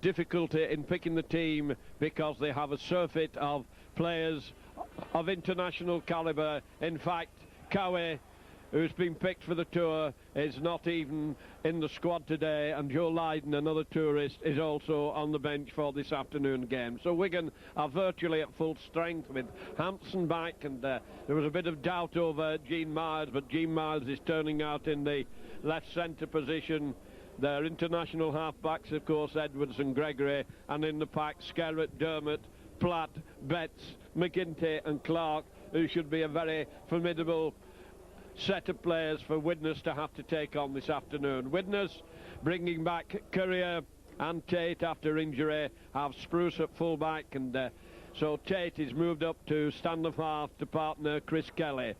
difficulty in picking the team because they have a surfeit of players of international calibre. In fact, Cowie, who's been picked for the tour, is not even in the squad today, and Joe Lydon, another tourist, is also on the bench for this afternoon game. So Wigan are virtually at full strength with Hampson back, and there was a bit of doubt over Gene Miles, but Gene Miles is turning out in the left centre position. Their international half-backs, of course, Edwards and Gregory, and in the pack, Skerrett, Dermott, Platt, Betts, McGinty and Clark, who should be a very formidable set of players for Widnes to have to take on this afternoon. Widnes bringing back Courier and Tate after injury, have Spruce at full-back, and so Tate is moved up to stand-off half to partner Chris Kelly.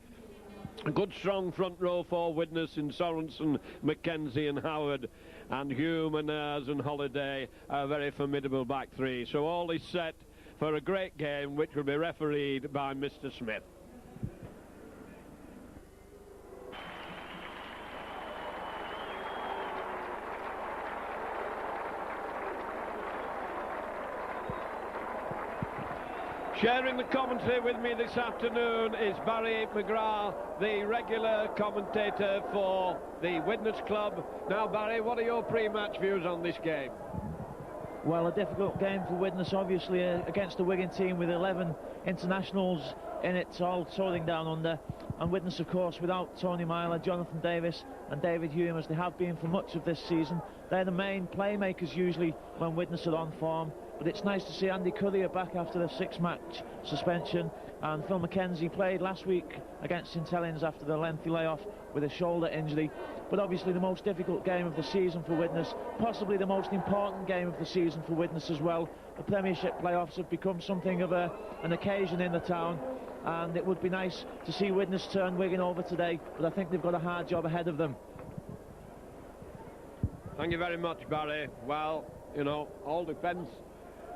A good strong front row for Widnes in Sorensen, Mackenzie and Howard, and Hume and Ayres and Holiday, a very formidable back three. So all is set for a great game, which will be refereed by Mr. Smith. Sharing the commentary with me this afternoon is Barry McGrath, the regular commentator for the Widnes Club. Now, Barry, what are your pre-match views on this game? Well, a difficult game for Widnes, obviously, against the Wigan team with 11 internationals in it, all sorting down under. And Widnes, of course, without Tony Myler, Jonathan Davis and David Hume, as they have been for much of this season. They're the main playmakers usually when Widnes are on form. But it's nice to see Andy Courier back after the 6-match suspension, and Phil Mackenzie played last week against St Helens after the lengthy layoff with a shoulder injury. But obviously the most difficult game of the season for Widnes, possibly the most important game of the season for Widnes as well. The Premiership playoffs have become something of an occasion in the town, and it would be nice to see Widnes turn Wigan over today, but I think they've got a hard job ahead of them. Thank you very much, Barry. Well, you know, all depends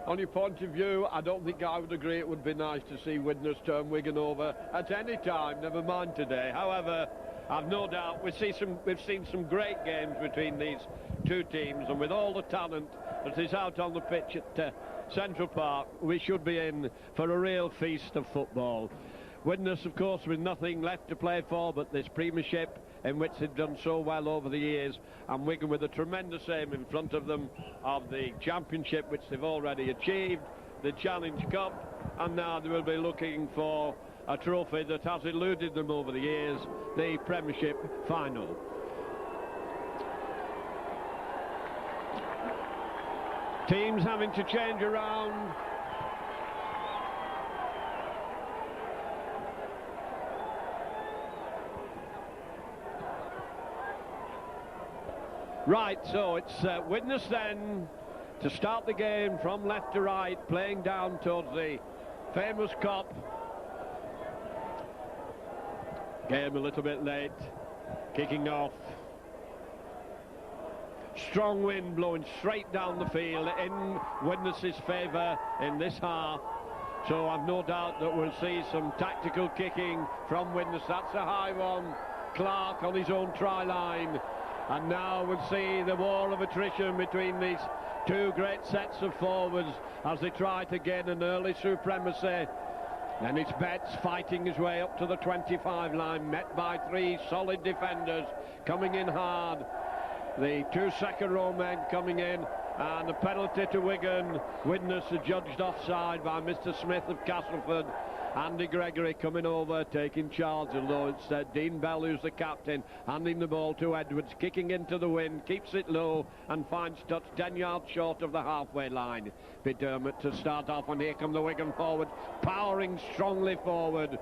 on your point of view. I don't think I would agree it would be nice to see Widnes turn Wigan over at any time, never mind today. However, I've no doubt we've seen some great games between these two teams, and with all the talent that is out on the pitch at Central Park, we should be in for a real feast of football. Widnes, of course, with nothing left to play for but this Premiership, in which they've done so well over the years, and Wigan with a tremendous aim in front of them of the Championship, which they've already achieved, the Challenge Cup, and now they will be looking for a trophy that has eluded them over the years, the Premiership final. Teams having to change around. Right, so it's Widnes then to start the game from left to right, playing down towards the famous Cop. Game a little bit late, kicking off. Strong wind blowing straight down the field in Widnes' favour in this half. So I've no doubt that we'll see some tactical kicking from Widnes. That's a high one. Clark on his own try line. And now we'll see the war of attrition between these two great sets of forwards as they try to gain an early supremacy. And it's Betts fighting his way up to the 25 line, met by three solid defenders coming in hard. The two second row men coming in, and a penalty to Wigan. Widnes adjudged offside by Mr. Smith of Castleford. Andy Gregory coming over, taking charge, although it's Dean Bell who's the captain, handing the ball to Edwards, kicking into the wind, keeps it low and finds touch 10 yards short of the halfway line. Dermott to start off, and here come the Wigan forwards, powering strongly forward.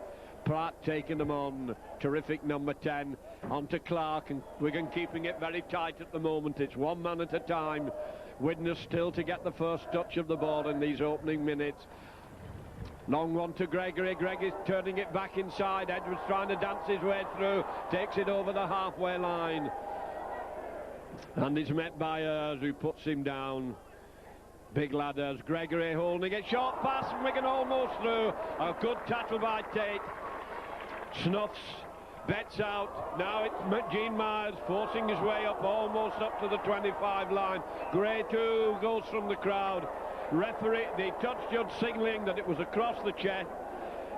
Pratt taking them on, terrific number 10, onto Clark, and Wigan keeping it very tight at the moment. It's one man at a time. Widnes still to get the first touch of the ball in these opening minutes. Long one to Gregory. Greg is turning it back inside. Edwards trying to dance his way through. Takes it over the halfway line. And he's met by Ayres, who puts him down. Big lad as Gregory holding it. Short pass, and Wigan almost through. A good tackle by Tate. Snuffs bets out. Now it's Gene Myers forcing his way up, almost up to the 25 line. Gray too goes from the crowd. Referee, the touch judge signalling that it was across the chest.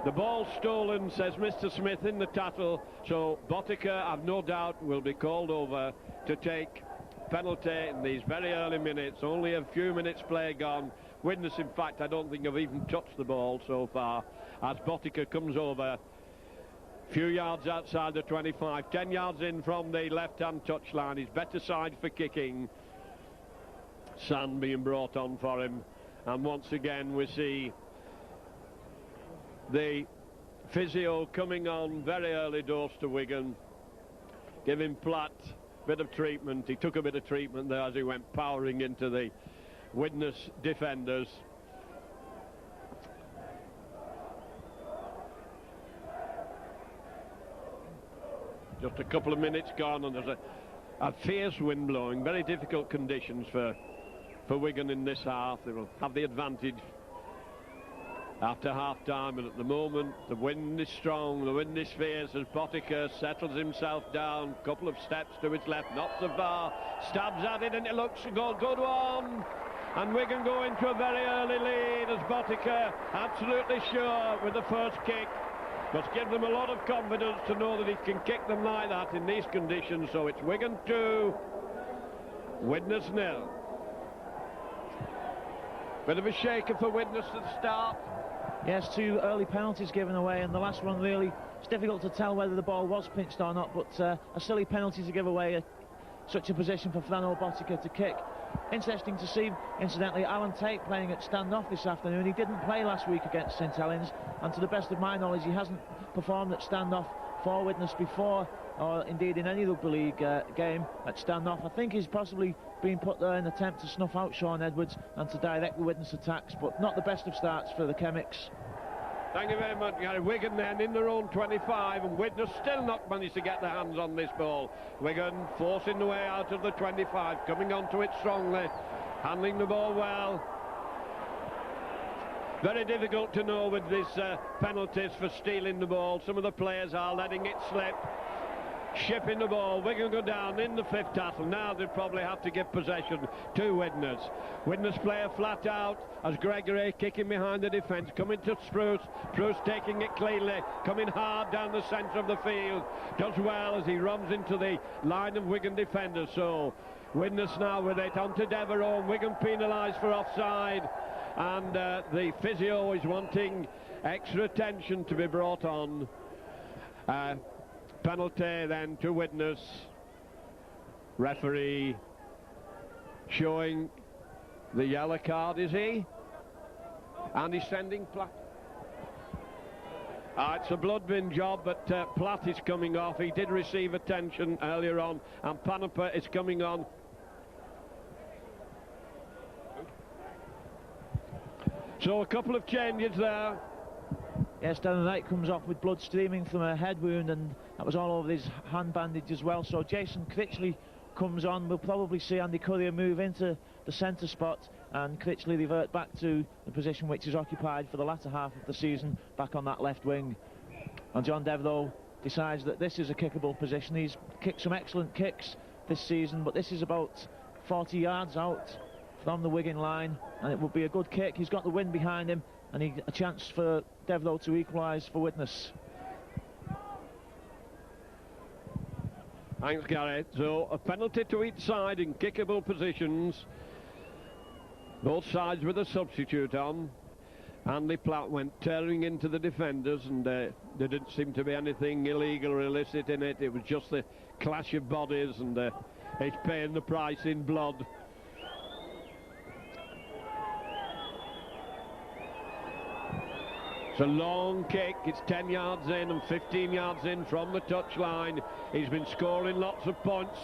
The ball stolen, says Mr. Smith in the tattle. So Botica, I've no doubt, will be called over to take penalty in these very early minutes. Only a few minutes play gone. Widnes, in fact, I don't think have even touched the ball so far, as Botica comes over a few yards outside the 25, 10 yards in from the left-hand touchline. His better side for kicking. Sand being brought on for him, and once again we see the physio coming on very early doors to Wigan, giving Platt a bit of treatment. He took a bit of treatment there as he went powering into the Widnes defenders. Just a couple of minutes gone, and there's a fierce wind blowing. Very difficult conditions for Wigan in this half. They will have the advantage after half-time, and at the moment the wind is strong, the wind is fierce as Botica settles himself down, couple of steps to his left, not so far, stabs at it, and it looks a good one, and Wigan go into a very early lead as Botica, absolutely sure with the first kick, must give them a lot of confidence to know that he can kick them like that in these conditions. So it's Wigan 2, Widnes 0. Bit of a shaker for Widnes at the start. Yes, 2 early penalties given away, and the last one really, it's difficult to tell whether the ball was pinched or not, but a silly penalty to give away such a position for Frano Botica to kick. Interesting to see, incidentally, Alan Tate playing at standoff this afternoon. He didn't play last week against St Helens, and to the best of my knowledge he hasn't performed at standoff for Widnes before, or indeed in any rugby league game at standoff. I think he's possibly been put there in an attempt to snuff out Sean Edwards and to direct the Widnes attacks, but not the best of starts for the Chemics. Thank you very much, Gary. Wigan then in their own 25, and Widnes still not managed to get their hands on this ball. Wigan forcing the way out of the 25, coming onto it strongly, handling the ball well. Very difficult to know with these penalties for stealing the ball. Some of the players are letting it slip, shipping the ball. Wigan go down in the 5th tackle. Now they probably have to give possession to Widnes. Widnes player flat out as Gregory kicking behind the defence, coming to Spruce. Spruce taking it cleanly, coming hard down the centre of the field. Does well as he runs into the line of Wigan defenders. So Widnes now with it onto Devereux. Wigan penalised for offside, and the physio is wanting extra attention to be brought on. Penalty then to Widnes. Referee showing the yellow card, is he? And he's sending Platt. It's a blood bin job, but Platt is coming off. He did receive attention earlier on, and Panapa is coming on. So a couple of changes there. Yes, Darren Wright comes off with blood streaming from a head wound, and that was all over his hand bandage as well. So Jason Critchley comes on. We'll probably see Andy Currier move into the centre spot, and Critchley revert back to the position which is occupied for the latter half of the season, back on that left wing. And John Devereux decides that this is a kickable position. He's kicked some excellent kicks this season, but this is about 40 yards out from the Wigan line, and it would be a good kick. He's got the wind behind him, and a chance for Devereux to equalise for Widnes. Thanks, Gary. So a penalty to each side in kickable positions. Both sides with a substitute on. Andy Platt went tearing into the defenders, and there didn't seem to be anything illegal or illicit in it. It was just the clash of bodies, and he's paying the price in blood. It's a long kick. It's 10 yards in and 15 yards in from the touchline. He's been scoring lots of points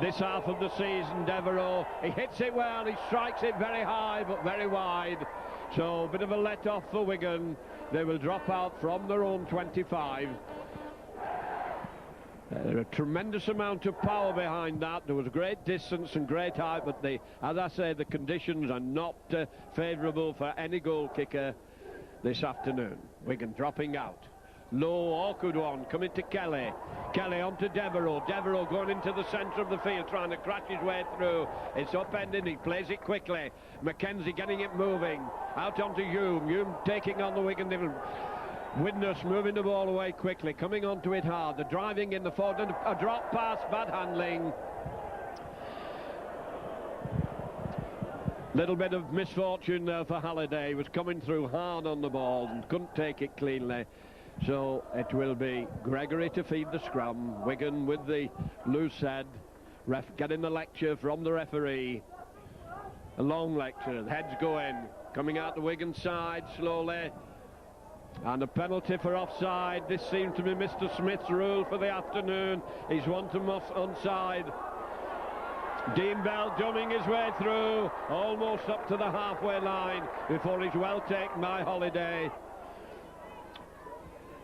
this half of the season, Devereux. He hits it well, he strikes it very high but very wide. So a bit of a let-off for Wigan. They will drop out from their own 25. A tremendous amount of power behind that. There was great distance and great height, but as I say, the conditions are not favourable for any goal kicker this afternoon. Wigan dropping out. low, awkward one, coming to Kelly. Kelly onto Devereux. Devereux going into the centre of the field, trying to crash his way through. It's upending, he plays it quickly. Mackenzie getting it moving. Out onto Hume. Hume taking on the Wigan. Widnes moving the ball away quickly, coming onto it hard. The driving in the forward, and a drop pass, bad handling. Little bit of misfortune there for Halliday. He was coming through hard on the ball and couldn't take it cleanly. So it will be Gregory to feed the scrum. Wigan with the loose head. Getting the lecture from the referee. A long lecture. The head's going. Coming out the Wigan side slowly. And a penalty for offside. This seems to be Mr. Smith's rule for the afternoon. He's one to onside. Dean Bell drumming his way through, almost up to the halfway line before he's well taken by Holiday.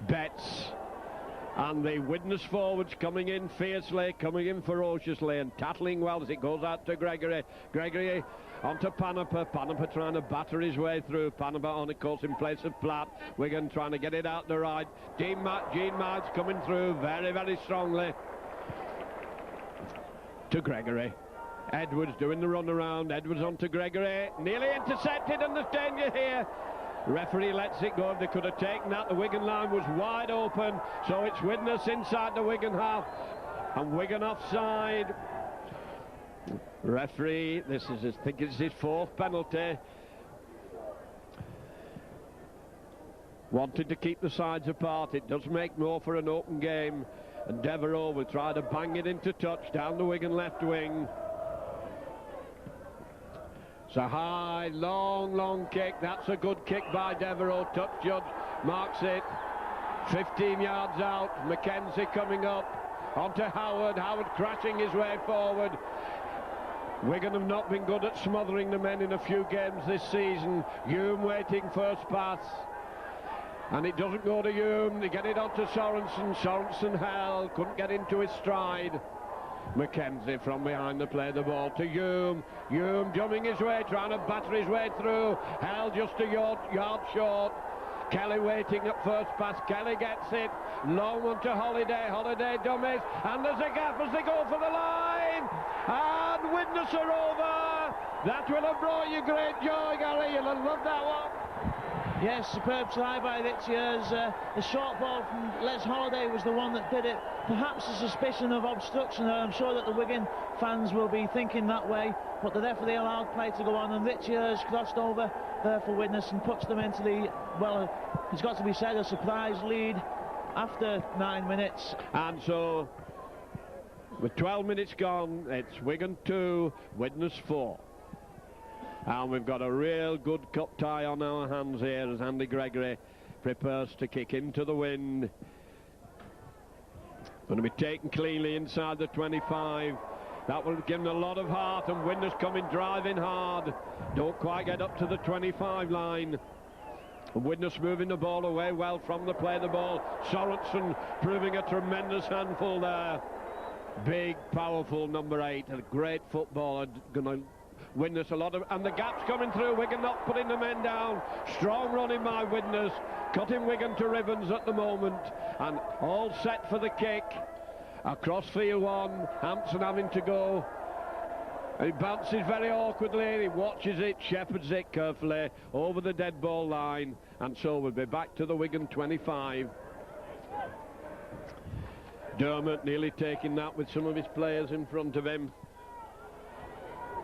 Betts and the Widnes forwards coming in fiercely, coming in ferociously and tackling well as it goes out to Gregory. Gregory onto Panaper. Panaper trying to batter his way through. Panaper on a course in place of Platt. Wigan trying to get it out the right. Gene Miles coming through very, very strongly to Gregory. Edwards doing the run around. Edwards onto Gregory. Nearly intercepted, and there's danger here. Referee lets it go. They could have taken that. The Wigan line was wide open, so it's Widnes inside the Wigan half and Wigan offside. Referee, I think it's his fourth penalty. Wanted to keep the sides apart. It does make more for an open game, and Devereux will try to bang it into touch down the Wigan left wing. It's a high, long kick. That's a good kick by Devereux. Touch judge marks it. 15 yards out. Mackenzie coming up onto Howard. Howard crashing his way forward. Wigan have not been good at smothering the men in a few games this season. Hume waiting first pass. And it doesn't go to Hume. They get it onto Sorensen. Sorensen held. Couldn't get into his stride. Mackenzie from behind the play the ball to Hume. Hume jumping his way, trying to batter his way through. Held just a yard short. Kelly waiting at first pass. Kelly gets it. Long one to Holiday. Holiday dummies. And there's a gap as they go for the line. And Widnes are over. That will have brought you great joy, Gary. You'll have loved that one. Yes, superb try by Richards. The short ball from Les Holiday was the one that did it. Perhaps a suspicion of obstruction there. I'm sure that the Wigan fans will be thinking that way, but the referee allowed play to go on, and Richards crossed over there for Widnes and puts them into the, well, it's got to be said, a surprise lead after 9 minutes. And so, with 12 minutes gone, it's Wigan 2, Widnes 4. And we've got a real good cup tie on our hands here as Andy Gregory prepares to kick into the wind. Going to be taken cleanly inside the 25. That will give them a lot of heart, and Widnes coming driving hard. Don't quite get up to the 25 line. Widnes moving the ball away well from the play the ball. Sorensen proving a tremendous handful there. Big, powerful number 8, a great footballer, going to Widnes a lot of, and the gap's coming through. Wigan not putting the men down. Strong running by Widnes, cutting Wigan to ribbons at the moment, and all set for the kick. Across field one, Hampson having to go. And he bounces very awkwardly. He watches it, shepherds it carefully over the dead ball line, and so we'll be back to the Wigan 25. Dermot nearly taking that with some of his players in front of him.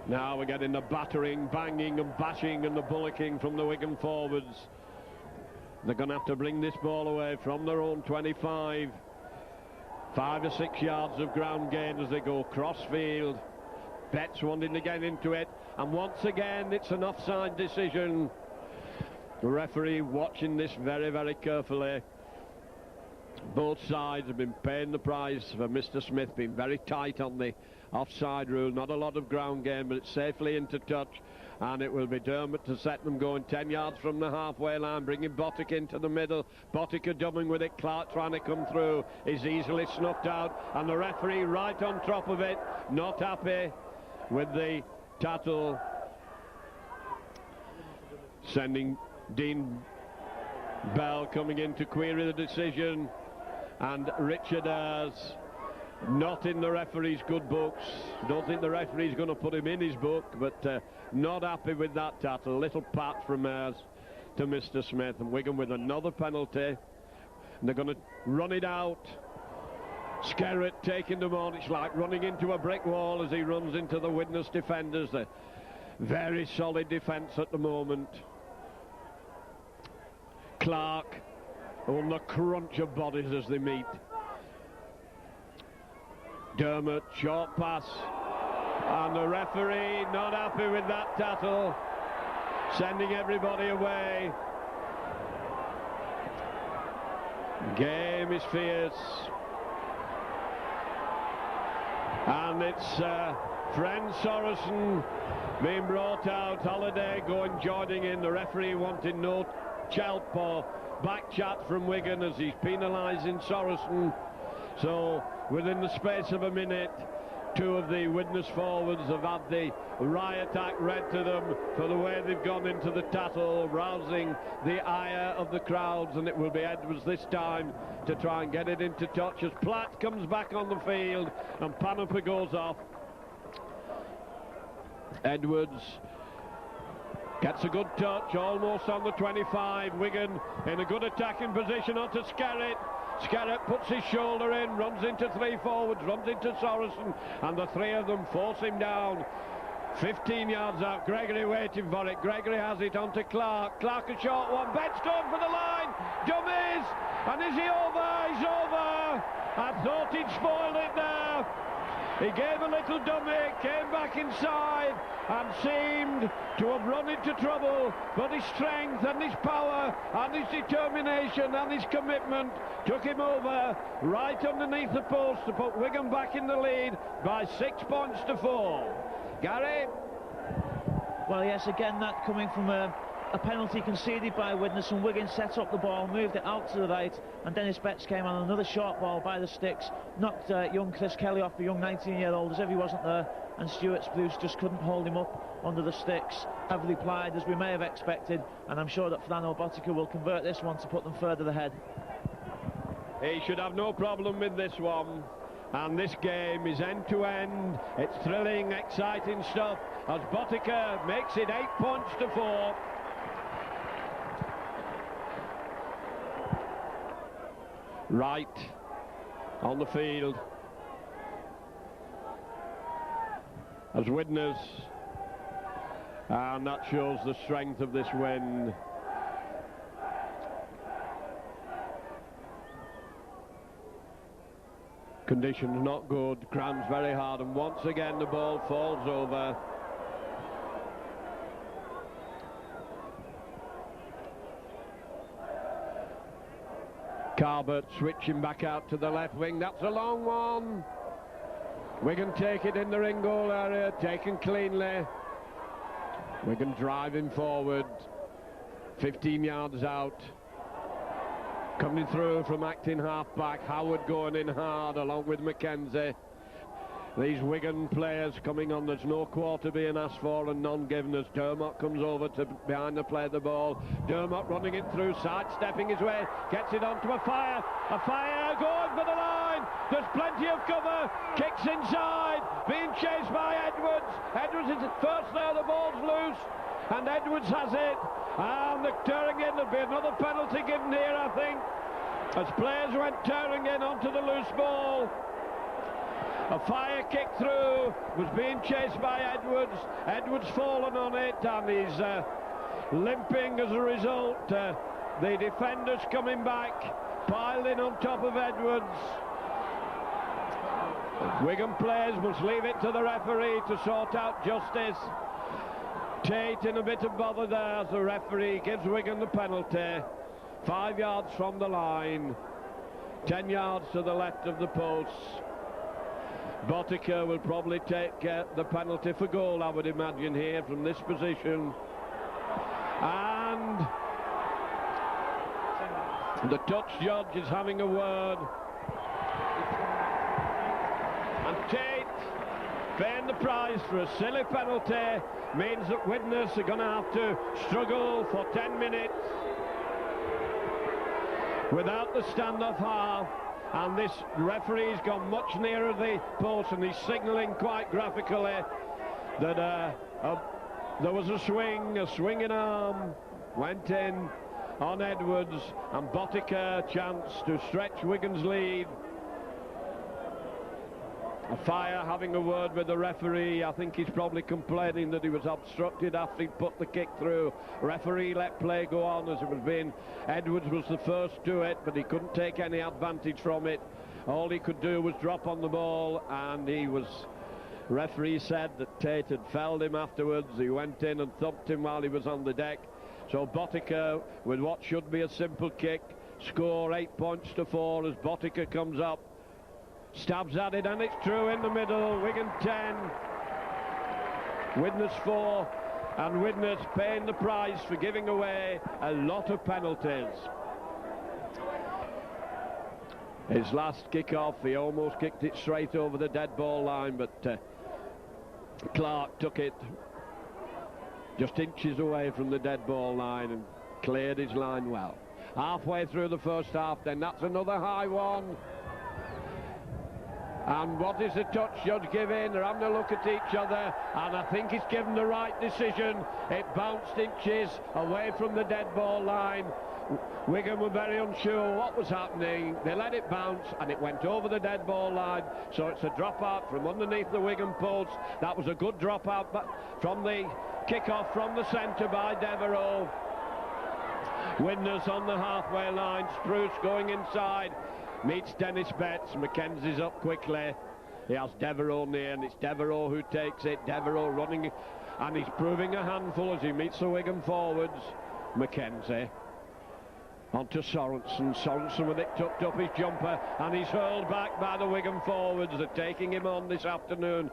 Now we're getting the battering, banging and bashing and the bullocking from the Wigan forwards. They're going to have to bring this ball away from their own 25. 5 or 6 yards of ground gain as they go cross field. Betts wanting to get into it, and once again it's an offside decision. The referee watching this very, very carefully. Both sides have been paying the price for Mr. Smith being very tight on the offside rule. Not a lot of ground game, but it's safely into touch, and it will be Dermot to set them going 10 yards from the halfway line, bringing Bottic into the middle. Bottic dumbing with it. Clark trying to come through is easily snuffed out, and the referee right on top of it, not happy with the tattle, sending Dean Bell coming in to query the decision, and Richard Ayres not in the referee's good books. Don't think the referee's going to put him in his book, but not happy with that tackle. Little pat from Ayres to Mr. Smith, and Wigan with another penalty, and they're going to run it out. Skerritt taking them on. It's like running into a brick wall as he runs into the Widnes defenders. A very solid defence at the moment. Clark on the crunch of bodies as they meet. Dermot, short pass, and the referee not happy with that tackle, sending everybody away. Game is fierce, and it's friend Sorensen being brought out. Holiday joining in. The referee wanting no chelp or back chat from Wigan as he's penalising Sorensen. So within the space of a minute, two of the Widnes forwards have had the riot act read to them for the way they've gone into the tackle, rousing the ire of the crowds, and it will be Edwards this time to try and get it into touch as Platt comes back on the field and Panoply goes off. Edwards gets a good touch, almost on the 25. Wigan in a good attacking position onto Skerritt. Skerritt puts his shoulder in, runs into three forwards, runs into Sorensen, and the three of them force him down. 15 yards out, Gregory waiting for it. Gregory has it onto Clark. Clark a short one, Bedstone for the line, dummies, and is he over? He's over. I thought he'd spoiled it there. He gave a little dummy, came back inside and seemed to have run into trouble, but his strength and his power and his determination and his commitment took him over right underneath the post to put Wigan back in the lead by 6 points to 4. Gary? Well, yes, again, that coming from a penalty conceded by Widnes, and Wigan set up the ball, moved it out to the right, and Dennis Betts came on another short ball by the sticks, knocked young Chris Kelly off, a young 19-year-old, as if he wasn't there, and Stuart Spruce just couldn't hold him up under the sticks. Heavily plied, as we may have expected, and I'm sure that Frano Botica will convert this one to put them further ahead. He should have no problem with this one. And this game is end-to-end. It's thrilling, exciting stuff as Botica makes it 8 points to 4. Right on the field as Widnes, and that shows the strength of this win. Conditions not good, ground's very hard, and once again the ball falls over. Carbert switching back out to the left wing. That's a long one. Wigan take it in the ring goal area, taken cleanly. Wigan driving forward, 15 yards out. Coming through from acting half-back, Howard going in hard along with Mackenzie. These Wigan players coming on, there's no quarter being asked for and none given as Dermot comes over to behind the play of the ball. Dermot running it through, sidestepping his way, gets it onto a fire going for the line. There's plenty of cover, kicks inside, being chased by Edwards. Edwards is first there, the ball's loose, and Edwards has it. And they're tearing in, there'll be another penalty given here, I think, as players went tearing in onto the loose ball. A fire kick through, was being chased by Edwards. Edwards fallen on it, and he's limping as a result. The defenders coming back, piling on top of Edwards. Wigan players must leave it to the referee to sort out justice. Tate in a bit of bother there as the referee gives Wigan the penalty. 5 yards from the line, 10 yards to the left of the posts. Botica will probably take the penalty for goal, I would imagine, here from this position. And the touch judge is having a word. And Tate paying the price for a silly penalty means that Widnes are going to have to struggle for 10 minutes. without the standoff half, and this referee's gone much nearer the post, and he's signalling quite graphically that there was a swinging arm went in on Edwards, and Botica chance to stretch Wigan's lead. Fire having a word with the referee. I think he's probably complaining that he was obstructed after he put the kick through. Referee let play go on as it was being. Edwards was the first to it, but he couldn't take any advantage from it. All he could do was drop on the ball, and he was. Referee said that Tate had felled him afterwards. He went in and thumped him while he was on the deck. So Botica, with what should be a simple kick, score 8 points to 4 as Botica comes up. Stabs at it, and it's true in the middle. Wigan 10, Widnes 4, and Widnes paying the price for giving away a lot of penalties. His last kick-off, he almost kicked it straight over the dead ball line, but Clark took it just inches away from the dead ball line and cleared his line well. Halfway through the first half, then that's another high one. And what is the touch judge giving? They're having a look at each other, and I think he's given the right decision. It bounced inches away from the dead ball line. Wigan were very unsure what was happening. They let it bounce, and it went over the dead ball line. So it's a drop out from underneath the Wigan post. That was a good drop out from the kick-off from the centre by Devereux. Widnes on the halfway line. Spruce going inside. Meets Dennis Betts. Mackenzie's up quickly. He has Devereux near, and it's Devereux who takes it. Devereux running, and he's proving a handful as he meets the Wigan forwards. Mackenzie onto Sorensen. Sorensen with it tucked up his jumper, and he's hurled back by the Wigan forwards. They're taking him on this afternoon.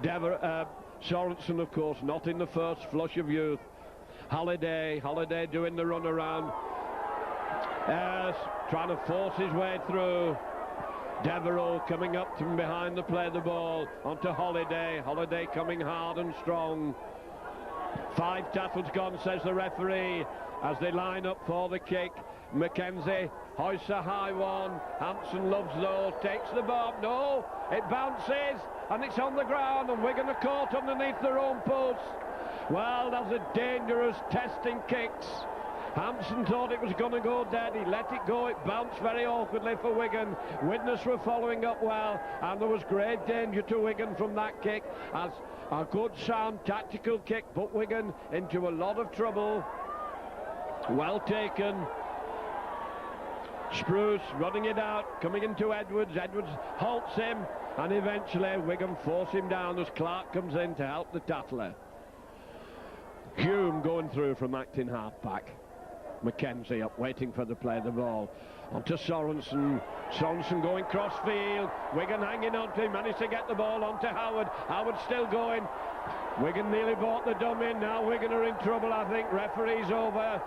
Sorensen, of course, not in the first flush of youth. Holiday doing the run around. Yes, trying to force his way through. Devereux coming up from behind to play the ball onto Holiday. Holiday coming hard and strong. 5 tackles gone, says the referee, as they line up for the kick. Mackenzie hoists a high one. Hampson loves those, takes the bomb. No, it bounces, and it's on the ground, and Wigan are caught underneath their own post. Well, that's a dangerous testing kicks. Hampson thought it was going to go dead. He let it go. It bounced very awkwardly for Wigan. Widnes were following up well, and there was great danger to Wigan from that kick, as a good sound tactical kick put Wigan into a lot of trouble. Well taken. Spruce running it out, coming into Edwards. Edwards halts him, and eventually Wigan force him down as Clark comes in to help the tattler. Hume going through from acting half-back. Mackenzie up, waiting for the play of the ball. Onto Sorensen. Sorensen going cross-field. Wigan hanging on to him, managed to get the ball onto Howard. Howard still going. Wigan nearly bought the dump in. Now Wigan are in trouble, I think. Referee's over.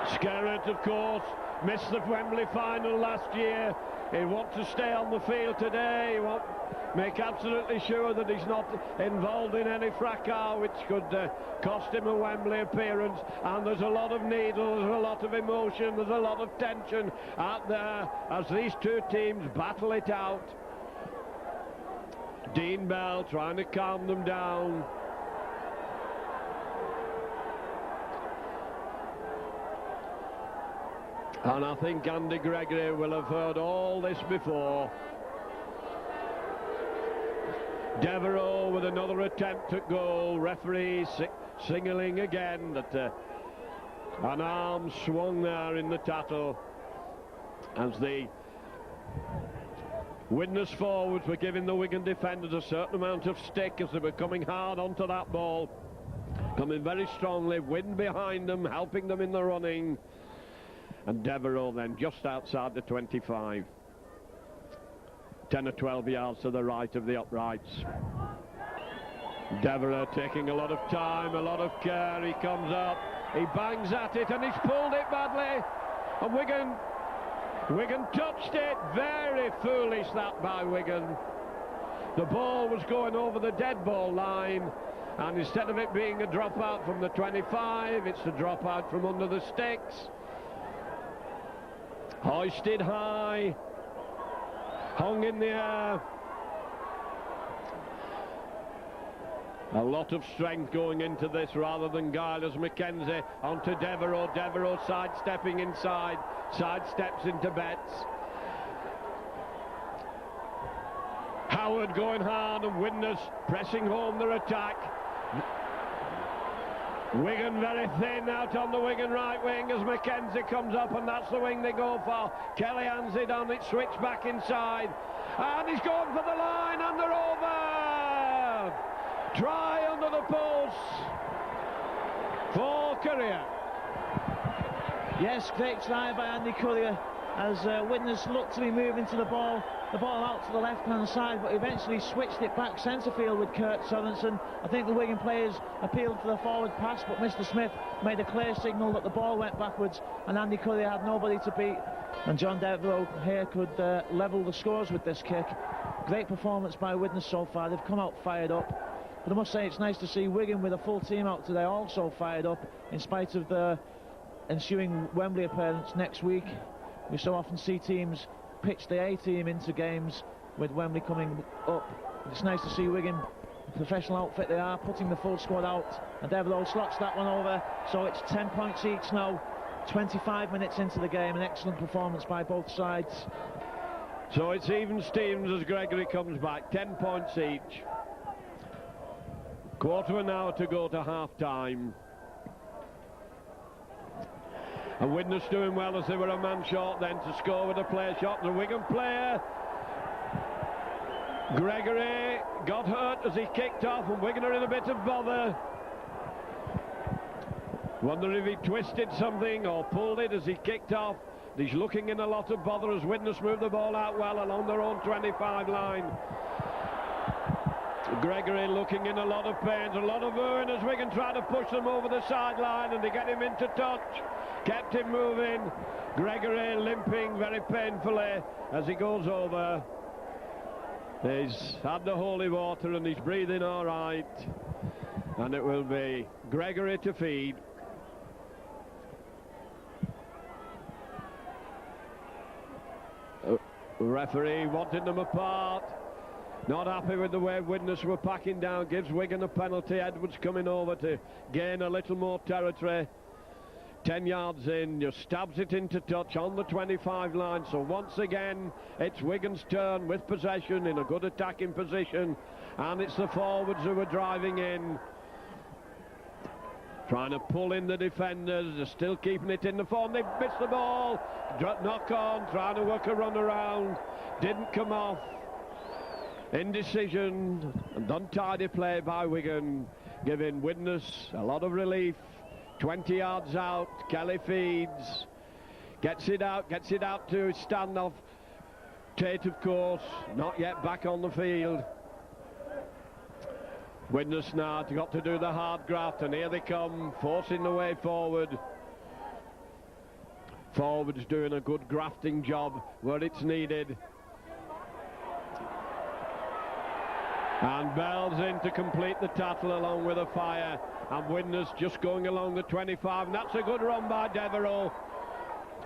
Skerrett, of course, missed the Wembley final last year. He wants to stay on the field today. He wants make absolutely sure that he's not involved in any fracas which could cost him a Wembley appearance. And there's a lot of needles, there's a lot of emotion, there's a lot of tension out there as these two teams battle it out. Dean Bell trying to calm them down. And I think Andy Gregory will have heard all this before. Devereux with another attempt at goal. Referee signalling again that an arm swung there in the tattle as the Widnes forwards were giving the Wigan defenders a certain amount of stick as they were coming hard onto that ball. Coming very strongly, wind behind them, helping them in the running. And Devereux then just outside the 25. 10 or 12 yards to the right of the uprights. Devereux taking a lot of time, a lot of care. He comes up, he bangs at it, and he's pulled it badly. And Wigan touched it. Very foolish that by Wigan. The ball was going over the dead ball line, and instead of it being a dropout from the 25, it's a dropout from under the sticks. Hoisted high, hung in the air. A lot of strength going into this rather than guileless. Mackenzie onto Devereux. Devereux sidestepping inside, sidesteps into Betts. Howard going hard and Widnes pressing home their attack. Wigan very thin out on the Wigan right wing as Mackenzie comes up, and that's the wing they go for. Kelly hands it on, it switched back inside, and he's going for the line, and they're over! Try under the post for Courier. Yes, great try by Andy Courier as Widnes looked to be moving to the ball out to the left-hand side, but eventually switched it back centre field with Kurt Sorensen. I think the Wigan players appealed for the forward pass, but Mr. Smith made a clear signal that the ball went backwards, and Andy Courier had nobody to beat, and John Devereux here could level the scores with this kick. Great performance by Widnes so far. They've come out fired up. But I must say it's nice to see Wigan with a full team out today also fired up, in spite of the ensuing Wembley appearance next week. We so often see teams pitch the A-team into games with Wembley coming up. It's nice to see Wigan, professional outfit they are, putting the full squad out, and Devereux slots that one over, so it's 10 points each now, 25 minutes into the game. An excellent performance by both sides. So it's even Stevens as Gregory comes back, 10 points each. Quarter of an hour to go to half-time. And Widnes doing well as they were a man short then to score with a play shot. The Wigan player, Gregory, got hurt as he kicked off, and Wigan are in a bit of bother. Wonder if he twisted something or pulled it as he kicked off. He's looking in a lot of bother as Widnes move the ball out well along their own 25 line. Gregory looking in a lot of pain, a lot of worrying as Wigan try to push them over the sideline, and they get him into touch. Kept him moving. Gregory limping very painfully as he goes over. He's had the holy water and he's breathing all right. And it will be Gregory to feed. Referee wanted them apart. Not happy with the way Widnes were packing down. Gives Wigan a penalty. Edwards coming over to gain a little more territory. 10 yards in, just stabs it into touch on the 25 line. So once again, it's Wigan's turn with possession in a good attacking position. And it's the forwards who are driving in. Trying to pull in the defenders. They're still keeping it in the form. They've missed the ball. Knock on, trying to work a run around. Didn't come off. Indecision and untidy play by Wigan, giving Widnes a lot of relief. 20 yards out, Kelly feeds, gets it out to standoff. Tate, of course, not yet back on the field. Widnes now got to do the hard graft, and here they come, forcing the way forward. Forwards doing a good grafting job where it's needed. And Bell's in to complete the tattle along with a fire, and Widnes just going along the 25, and that's a good run by Devereux.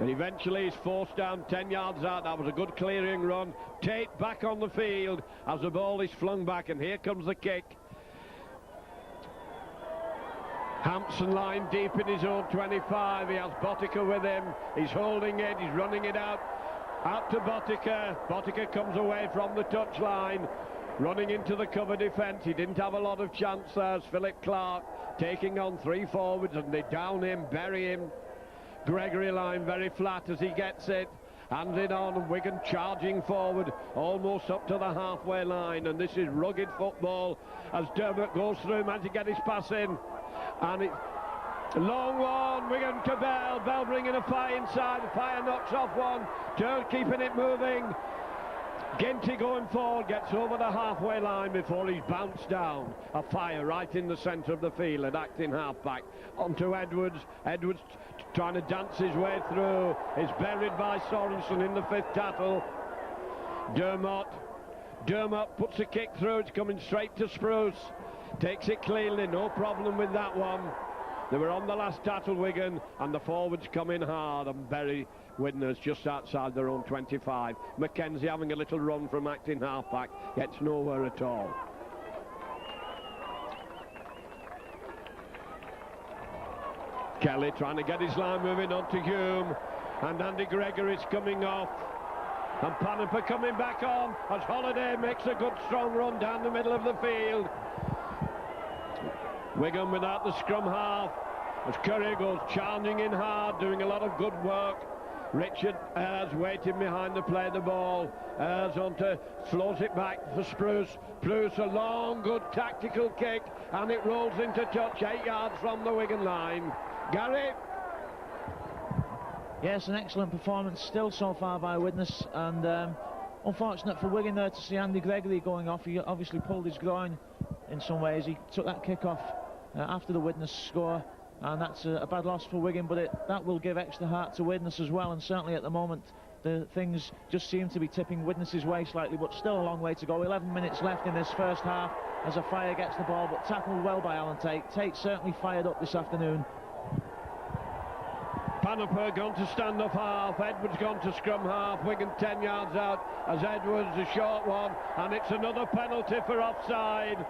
And eventually he's forced down 10 yards out. That was a good clearing run. Tate back on the field as the ball is flung back, and here comes the kick. Hampson line deep in his own 25. He has Botica with him. He's holding it, he's running it out to Botica. Botica comes away from the touchline. Running into the cover defence. He didn't have a lot of chance there as Philip Clark taking on 3 forwards, and they down him, bury him. Gregory line very flat as he gets it. Hands it on, and Wigan charging forward almost up to the halfway line, and this is rugged football as Dermot goes through, managed to get his pass in, and it's long one. Wigan to Bell. Bell bringing a fire inside. Fire knocks off one. Turn keeping it moving. Ginty going forward, gets over the halfway line before he's bounced down. A fire right in the centre of the field, an acting halfback. Onto Edwards. Edwards trying to dance his way through. Is buried by Sorensen in the 5th tackle. Dermot puts a kick through. It's coming straight to Spruce. Takes it cleanly, no problem with that one. They were on the last tattle, Wigan, and the forwards come in hard and bury Widnes just outside their own 25. Mackenzie having a little run from acting halfback, gets nowhere at all. Kelly trying to get his line moving onto Hume, and Andy Gregory's coming off. And Panaper coming back on as Holiday makes a good strong run down the middle of the field. Wigan without the scrum half as Curry goes charging in hard, doing a lot of good work. Richard Ayres waiting behind to play the ball. Ayres flows it back for Spruce. Spruce, a long, good tactical kick, and it rolls into touch 8 yards from the Wigan line. Gary? Yes, an excellent performance still so far by Widnes, and unfortunate for Wigan there to see Andy Gregory going off. He obviously pulled his groin in some ways. He took that kick off after the Widnes score, and that's a bad loss for Wigan, but that will give extra heart to Widnes as well, and certainly at the moment the things just seem to be tipping Widnes' way slightly, but still a long way to go. 11 minutes left in this first half as a Fire gets the ball, but tackled well by Alan Tate. Tate certainly fired up this afternoon. Panaper gone to stand-off half, Edwards gone to scrum half, Wigan 10 yards out as Edwards a short one, and it's another penalty for offside.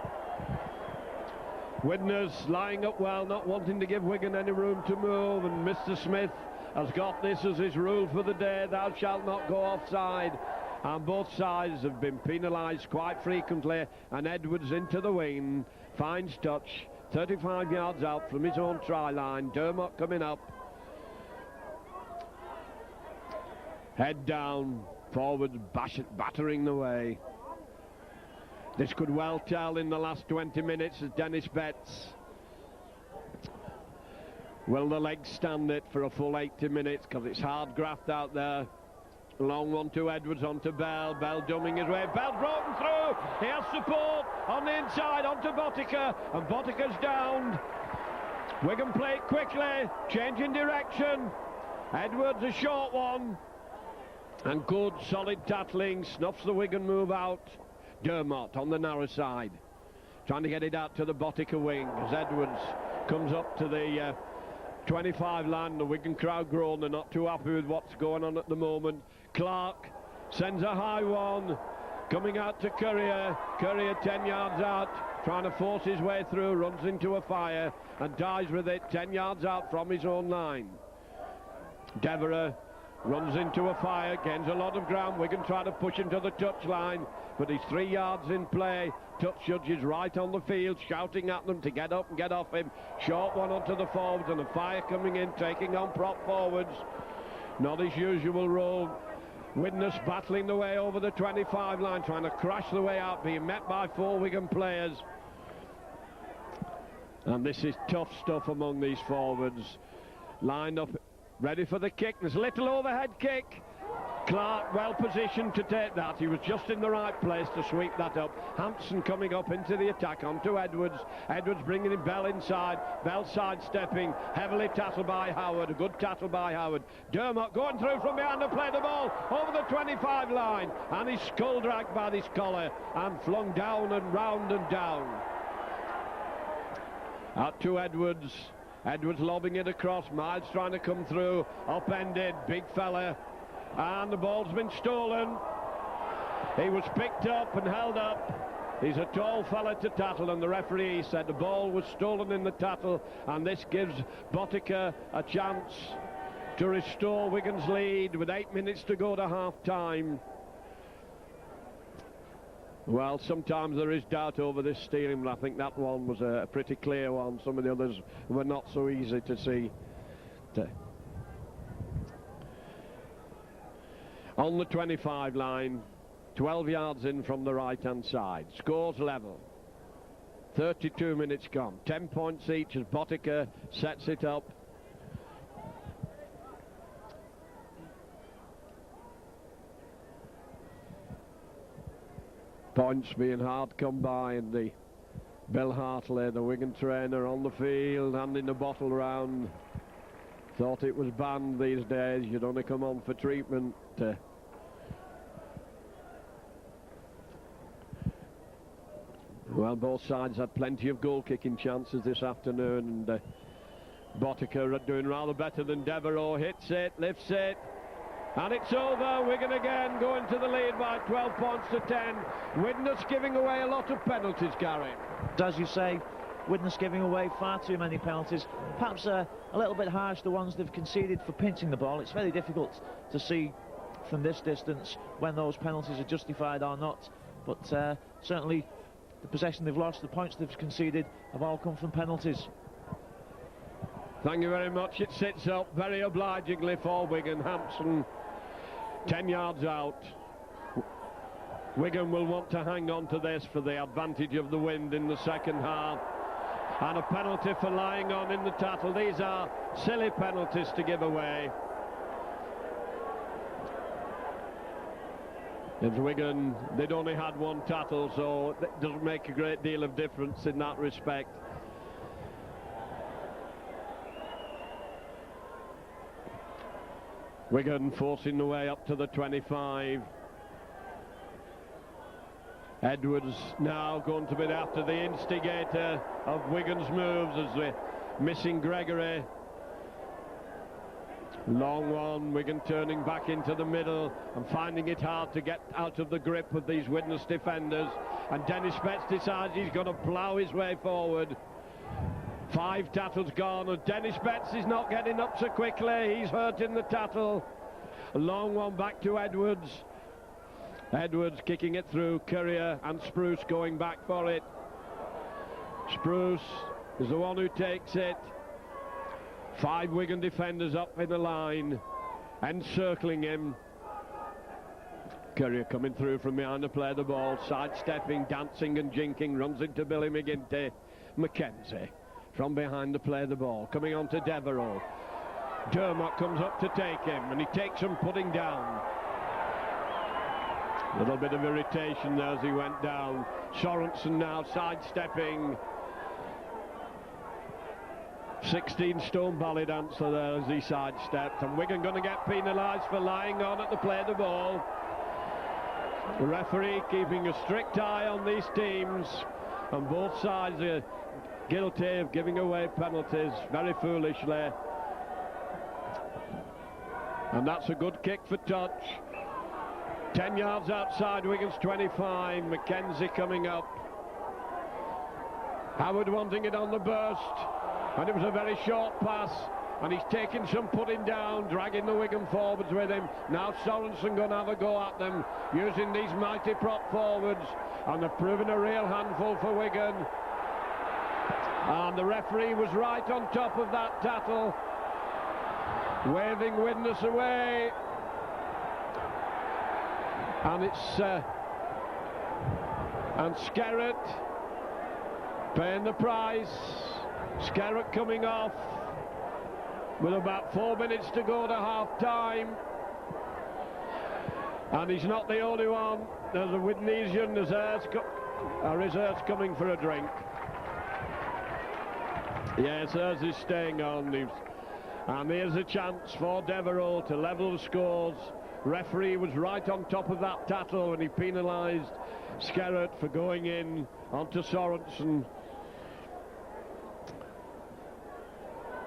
Widnes lying up well, not wanting to give Wigan any room to move, and Mr. Smith has got this as his rule for the day: thou shalt not go offside. And both sides have been penalised quite frequently, and Edwards into the wing, finds touch, 35 yards out from his own try line. Dermot coming up. Head down, forwards battering the way. This could well tell in the last 20 minutes as Dennis bets. Will the legs stand it for a full 80 minutes? Because it's hard graft out there. Long one to Edwards, onto Bell. Bell dumbing his way. Bell broken through. He has support on the inside, onto Botica. And Botica's downed. Wigan play it quickly, changing direction. Edwards a short one. And good solid tackling, snuffs the Wigan move out. Dermot on the narrow side, trying to get it out to the Botica wing as Edwards comes up to the 25 line. The Wigan crowd groan, they're not too happy with what's going on at the moment. Clark sends a high one, coming out to Courier. Courier 10 yards out, trying to force his way through, runs into a Fire and dies with it 10 yards out from his own line. Devereux runs into a Fire, gains a lot of ground. Wigan try to push him to the touch line, but he's 3 yards in play. Touch judges right on the field, shouting at them to get up and get off him. Short one onto the forwards, and a Fire coming in, taking on prop forwards. Not his usual role. Widnes battling the way over the 25 line, trying to crash the way out, being met by 4 Wigan players. And this is tough stuff among these forwards. Lined up, ready for the kick. There's a little overhead kick. Clark well positioned to take that. He was just in the right place to sweep that up. Hampson coming up into the attack onto Edwards. Edwards bringing in Bell inside. Bell sidestepping. Heavily tackled by Howard. A good tackle by Howard. Dermot going through from behind to play the ball over the 25 line. And he's skull dragged by this collar and flung down and round and down. Out to Edwards. Edwards lobbing it across. Miles trying to come through. Upended. Big fella. And the ball's been stolen. He was picked up and held up. He's a tall fella to tackle, and the referee said the ball was stolen in the tackle, and this gives Botica a chance to restore Wigan's lead with 8 minutes to go to half-time. Well, sometimes there is doubt over this stealing, but I think that one was a pretty clear one. Some of the others were not so easy to see. On the 25 line, 12 yards in from the right-hand side. Scores level. 32 minutes gone. 10 points each as Botica sets it up. Points being hard come by, and the Bill Hartley, the Wigan trainer, on the field, handing the bottle round. Thought it was banned these days. You'd only come on for treatment. Well, both sides had plenty of goal-kicking chances this afternoon, and Botica doing rather better than Devereux. Hits it, lifts it, and it's over. Wigan again going to the lead by 12 points to 10. Widnes giving away a lot of penalties, Gary. As you say, Widnes giving away far too many penalties. Perhaps a little bit harsh, the ones they've conceded for pinching the ball. It's very difficult to see from this distance when those penalties are justified or not. But certainly the possession they've lost, the points they've conceded, have all come from penalties. Thank you very much. It sits up very obligingly for Wigan. Hampson 10 yards out. Wigan will want to hang on to this for the advantage of the wind in the second half. And a penalty for lying on in the tackle. These are silly penalties to give away. If Wigan, they'd only had one tackle, so it doesn't make a great deal of difference in that respect. Wigan forcing the way up to the 25. Edwards now going to be after the instigator of Wigan's moves as we're missing Gregory. Long one, Wigan turning back into the middle and finding it hard to get out of the grip of these Widnes defenders. And Dennis Betts decides he's going to plough his way forward. 5 tackles gone, and Dennis Betts is not getting up so quickly. He's hurt in the tackle. A long one back to Edwards. Edwards kicking it through. Courier and Spruce going back for it. Spruce is the one who takes it. 5 Wigan defenders up in the line, encircling him. Courier coming through from behind to play the ball, sidestepping, dancing and jinking, runs into Billy McGinty. Mackenzie from behind to play the ball, coming on to Devereux. Dermot comes up to take him, and he takes him putting down. A little bit of irritation there as he went down. Sorensen now sidestepping. 16-stone ballet dancer there as he sidestepped, and Wigan going to get penalised for lying on at the play of the ball. The referee keeping a strict eye on these teams, and both sides are guilty of giving away penalties very foolishly. And that's a good kick for touch. 10 yards outside Wigan's 25. Mackenzie coming up. Howard wanting it on the burst, and it was a very short pass, and he's taking some putting down, dragging the Wigan forwards with him. Now Sorensen going to have a go at them, using these mighty prop forwards, and they're proving a real handful for Wigan. And the referee was right on top of that tackle, waving Widnes away. And it's and Skerrett paying the price. Skerrett coming off with about 4 minutes to go to half-time. And he's not the only one. There's a Widnesian reserves coming for a drink. Yes, Ers is staying on. And here's a chance for Devereux to level the scores. Referee was right on top of that tackle when he penalised Skerrett for going in onto Sorensen.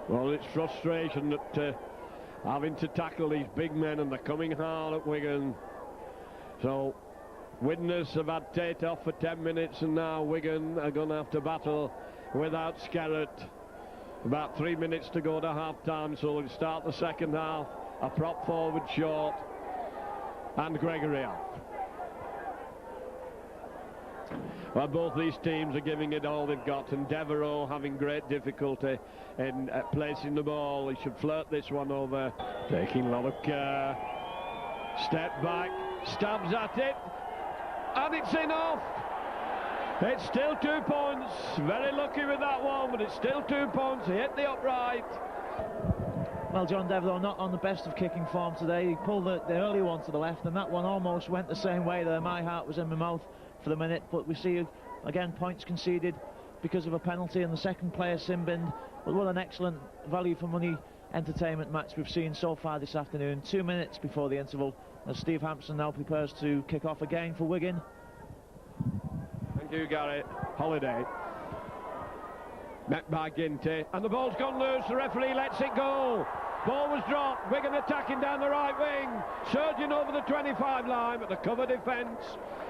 Well, it's frustration that having to tackle these big men, and they're coming hard at Wigan. So Widnes have had Tate off for 10 minutes, and now Wigan are going to have to battle without Skerrett. About 3 minutes to go to half-time, so we'll start the second half. A prop forward short, and Gregory off. Well, both these teams are giving it all they've got, and Devereux having great difficulty in placing the ball. He should flirt this one over. Taking a lot of care. Step back, stabs at it, and it's in off. It's still 2 points. Very lucky with that one, but it's still 2 points. He hit the upright. Well, John Devereux not on the best of kicking form today. He pulled the early one to the left, and that one almost went the same way there. My heart was in my mouth for the minute, but we see again points conceded because of a penalty, and the second player sin binned. But what an excellent value for money entertainment match we've seen so far this afternoon. 2 minutes before the interval, as Steve Hampson now prepares to kick off again for Wigan. Thank you, Gary. Holiday. Met by Ginty, and the ball's gone loose. The referee lets it go. Ball was dropped. Wigan attacking down the right wing, surging over the 25 line, but the cover defence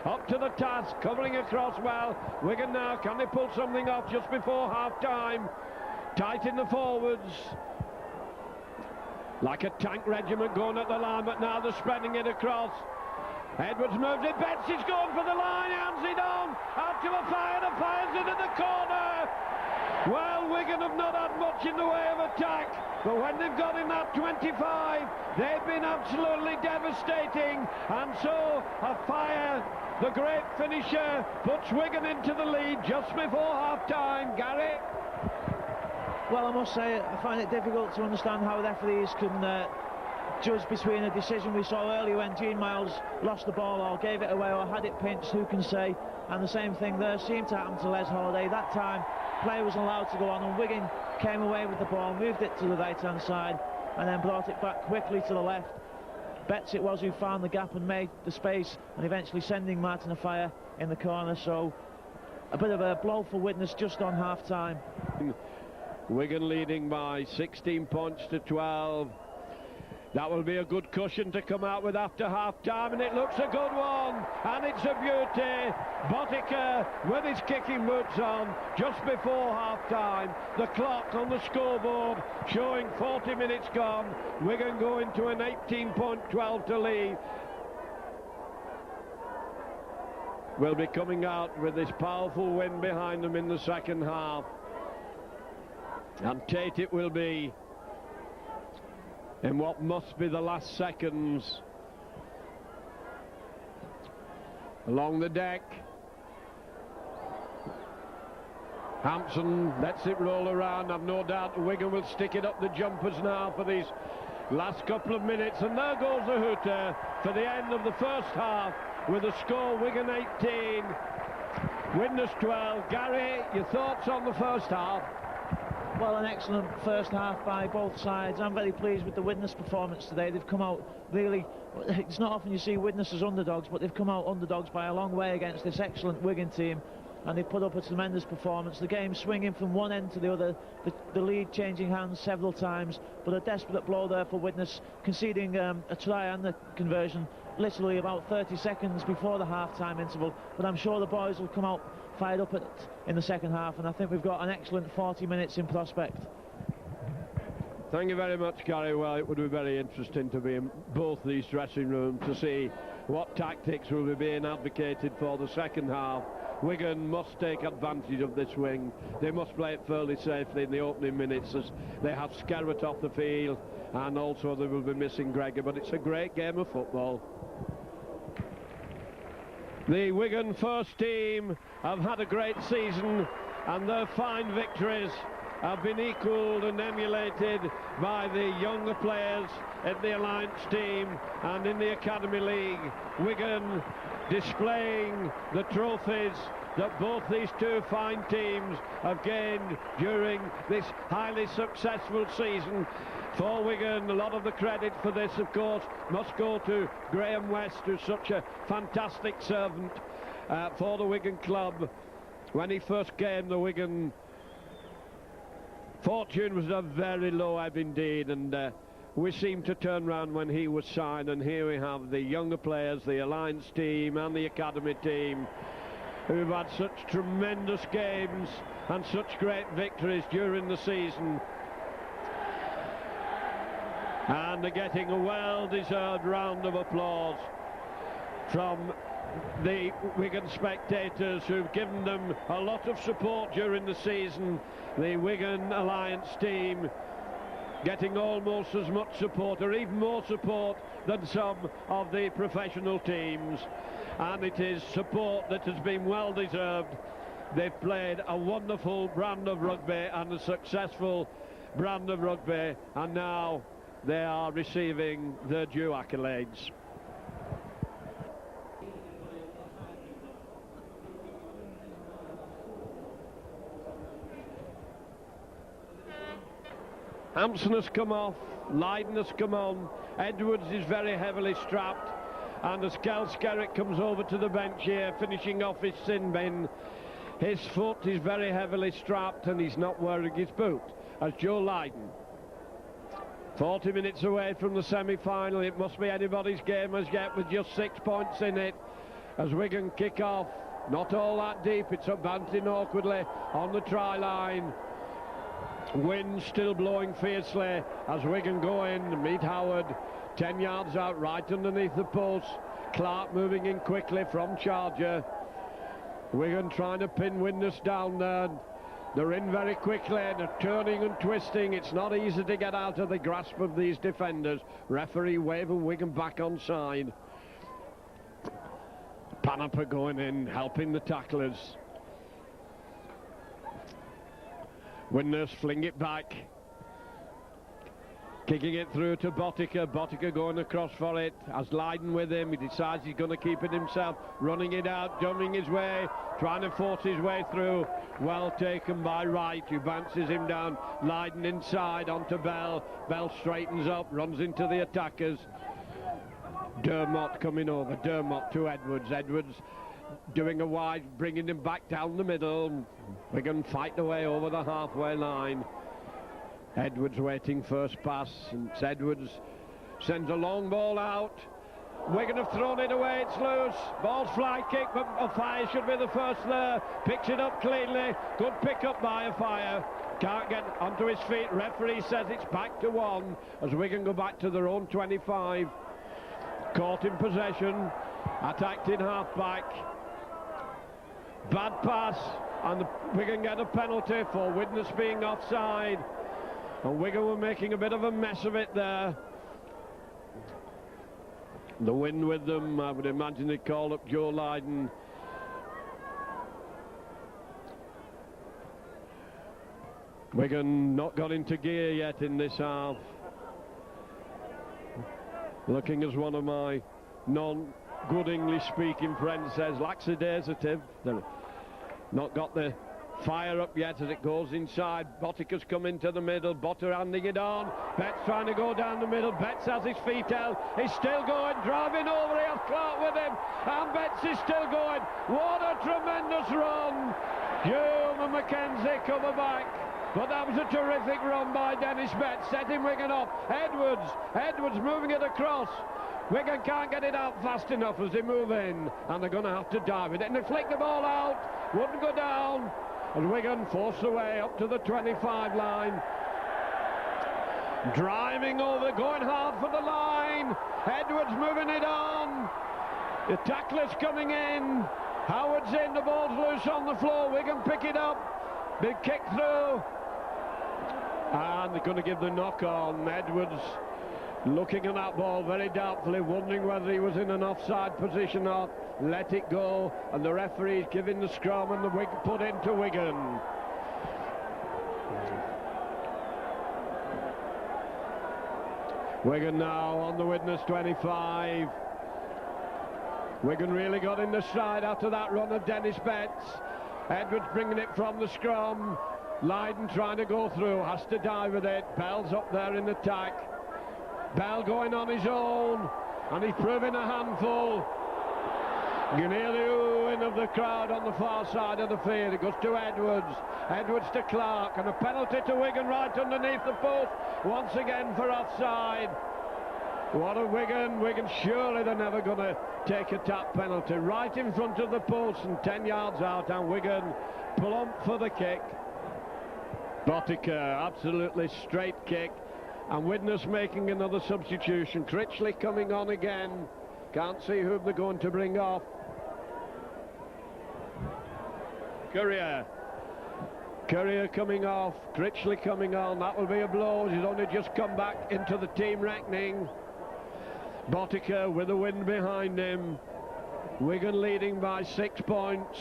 up to the task, covering across well. Wigan now, can they pull something off just before half-time? Tight in the forwards, like a tank regiment going at the line, but now they're spreading it across. Edwards moves it, Betts is going for the line, hands it on, out to a fire, the fire's into the corner. Well, Wigan have not had much in the way of attack, but when they've got in that 25, they've been absolutely devastating, and so a fire, the great finisher, puts Wigan into the lead just before half-time. Gary? Well, I must say, I find it difficult to understand how referees can judge between a decision we saw earlier when Gene Miles lost the ball or gave it away or had it pinched, who can say, and the same thing there seemed to happen to Les Holiday. That time, play was allowed to go on, and Wigan came away with the ball, moved it to the right-hand side, and then brought it back quickly to the left. Betts it was who found the gap and made the space, and eventually sending Martin afire in the corner. So a bit of a blow for Widnes just on half-time. Wigan leading by 16 points to 12. That will be a good cushion to come out with after half-time, and it looks a good one, and it's a beauty. Botica with his kicking boots on just before half-time. The clock on the scoreboard showing 40 minutes gone. Wigan going to an 18-point 12 to lead. Will be coming out with this powerful wind behind them in the second half. And Tate it will be in what must be the last seconds. Along the deck, Hampson lets it roll around. I've no doubt Wigan will stick it up the jumpers now for these last couple of minutes, and there goes the hooter for the end of the first half with a score: Wigan 18, Widnes 12. Gary, your thoughts on the first half? Well, an excellent first half by both sides. I'm very pleased with the Widnes performance today. They've come out really, it's not often you see Widnes as underdogs, but they've come out underdogs by a long way against this excellent Wigan team, and they put up a tremendous performance. The game swinging from one end to the other, the lead changing hands several times, but a desperate blow there for Widnes, conceding a try and the conversion literally about 30 seconds before the half-time interval. But I'm sure the boys will come out fired up in the second half, and I think we've got an excellent 40 minutes in prospect. Thank you very much, Gary. Well, it would be very interesting to be in both these dressing rooms to see what tactics will be being advocated for the second half. Wigan must take advantage of this wing. They must play it fairly safely in the opening minutes, as they have Skerritt off the field, and also they will be missing Gregor, but it's a great game of football. The Wigan first team have had a great season, and their fine victories have been equalled and emulated by the younger players in the Alliance team and in the Academy League. Wigan displaying the trophies that both these two fine teams have gained during this highly successful season. For Wigan, a lot of the credit for this, of course, must go to Graham West, who's such a fantastic servant for the Wigan club. When he first came, the Wigan fortune was a very low ebb indeed, and we seemed to turn round when he was signed, and here we have the younger players, the Alliance team and the Academy team, who've had such tremendous games and such great victories during the season. And they're getting a well-deserved round of applause from the Wigan spectators, who've given them a lot of support during the season. The Wigan Alliance team getting almost as much support, or even more support, than some of the professional teams. And it is support that has been well-deserved. They've played a wonderful brand of rugby and a successful brand of rugby, and now they are receiving their due accolades. Hampson has come off, Lydon has come on, Edwards is very heavily strapped, and as Kel Skerritt comes over to the bench here, finishing off his sin bin, His foot is very heavily strapped and he's not wearing his boot, as Joe Lydon. 40 minutes away from the semi-final. It must be anybody's game as yet with just 6 points in it. As Wigan kick off, not all that deep, it's up bouncing awkwardly on the try line. Wind still blowing fiercely as Wigan go in to meet Howard. 10 yards out, right underneath the post. Clark moving in quickly from Charger. Wigan trying to pin Widnes down there. They're in very quickly, they're turning and twisting. It's not easy to get out of the grasp of these defenders. Referee waving Wigan back on side. Panapa going in, helping the tacklers. Widnes fling it back. Kicking it through to Botica. Botica going across for it. Has Lydon with him. He decides he's going to keep it himself. Running it out, jumping his way, trying to force his way through. Well taken by Wright, who bounces him down. Lydon inside onto Bell. Bell straightens up, runs into the attackers. Dermott coming over. Dermott to Edwards. Edwards doing a wide, bringing him back down the middle. Wigan fight the way over the halfway line. Edwards waiting first pass, and Edwards sends a long ball out. Wigan have thrown it away, it's loose. Ball's fly kick, but Fire should be the first there. Picks it up cleanly. Good pick up by Fire. Can't get onto his feet. Referee says it's back to 1 as Wigan go back to their own 25. Caught in possession, attacked in half back. Bad pass, and Wigan get a penalty for Widnes being offside. And Wigan were making a bit of a mess of it there. The wind with them, I would imagine they call up Joe Lydon. Wigan not got into gear yet in this half. Looking, as one of my non-good English-speaking friends says, lackadaisical. They're not got the fire up yet as it goes inside. Botica's come into the middle. Botter handing it on. Betts trying to go down the middle. Betts has his feet held. He's still going, driving over. He has Clark with him, and Betts is still going. What a tremendous run! Hume and Mackenzie cover back. But that was a terrific run by Dennis Betts, setting Wigan off. Edwards moving it across. Wigan can't get it out fast enough as they move in, and they're going to have to dive with it. And they flick the ball out, wouldn't go down. And Wigan forced their way up to the 25 line. Driving over, going hard for the line. Edwards moving it on. The tackler's coming in. Howard's in, the ball's loose on the floor. Wigan pick it up. Big kick through. And they're going to give the knock on. Edwards looking at that ball very doubtfully, wondering whether he was in an offside position or let it go, and the referee's giving the scrum and the put into Wigan. Wigan now on the Widnes 25. Wigan really got in the stride after that run of Dennis Betts. Edwards bringing it from the scrum. Lydon trying to go through, has to dive with it. Bell's up there in attack. Bell going on his own, and he's proving a handful. You can hear the oohing of the crowd on the far side of the field. It goes to Edwards. Edwards to Clark, and a penalty to Wigan right underneath the post. Once again for offside. What a Wigan. Wigan, surely they're never going to take a tap penalty. Right in front of the post and 10 yards out, and Wigan plump for the kick. Botica, absolutely straight kick. And Widnes making another substitution. Critchley coming on again. Can't see who they're going to bring off. Courier coming off. Critchley coming on. That will be a blow. He's only just come back into the team reckoning. Botica with the wind behind him. Wigan leading by 6 points.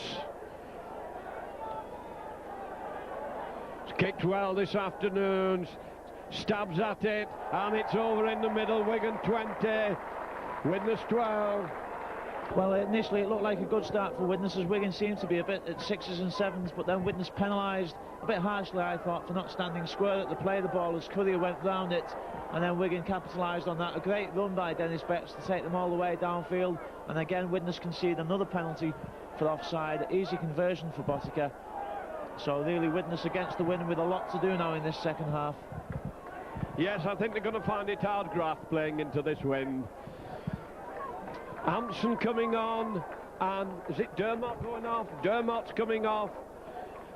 It's kicked well this afternoon. Stabs at it, and it's over in the middle. Wigan 20, Widnes 12. Well, initially it looked like a good start for Widnes, as Wigan seemed to be a bit at 6s and 7s, but then Widnes penalised a bit harshly, I thought, for not standing square at the play of the ball as Courier went round it, and then Wigan capitalised on that. A great run by Dennis Betts to take them all the way downfield, and again Widnes conceded another penalty for offside. Easy conversion for Botica. So really Widnes against the wind with a lot to do now in this second half. Yes, I think they're going to find it hard graft playing into this wind. Hampson coming on, and is it Dermot going off? Dermot's coming off.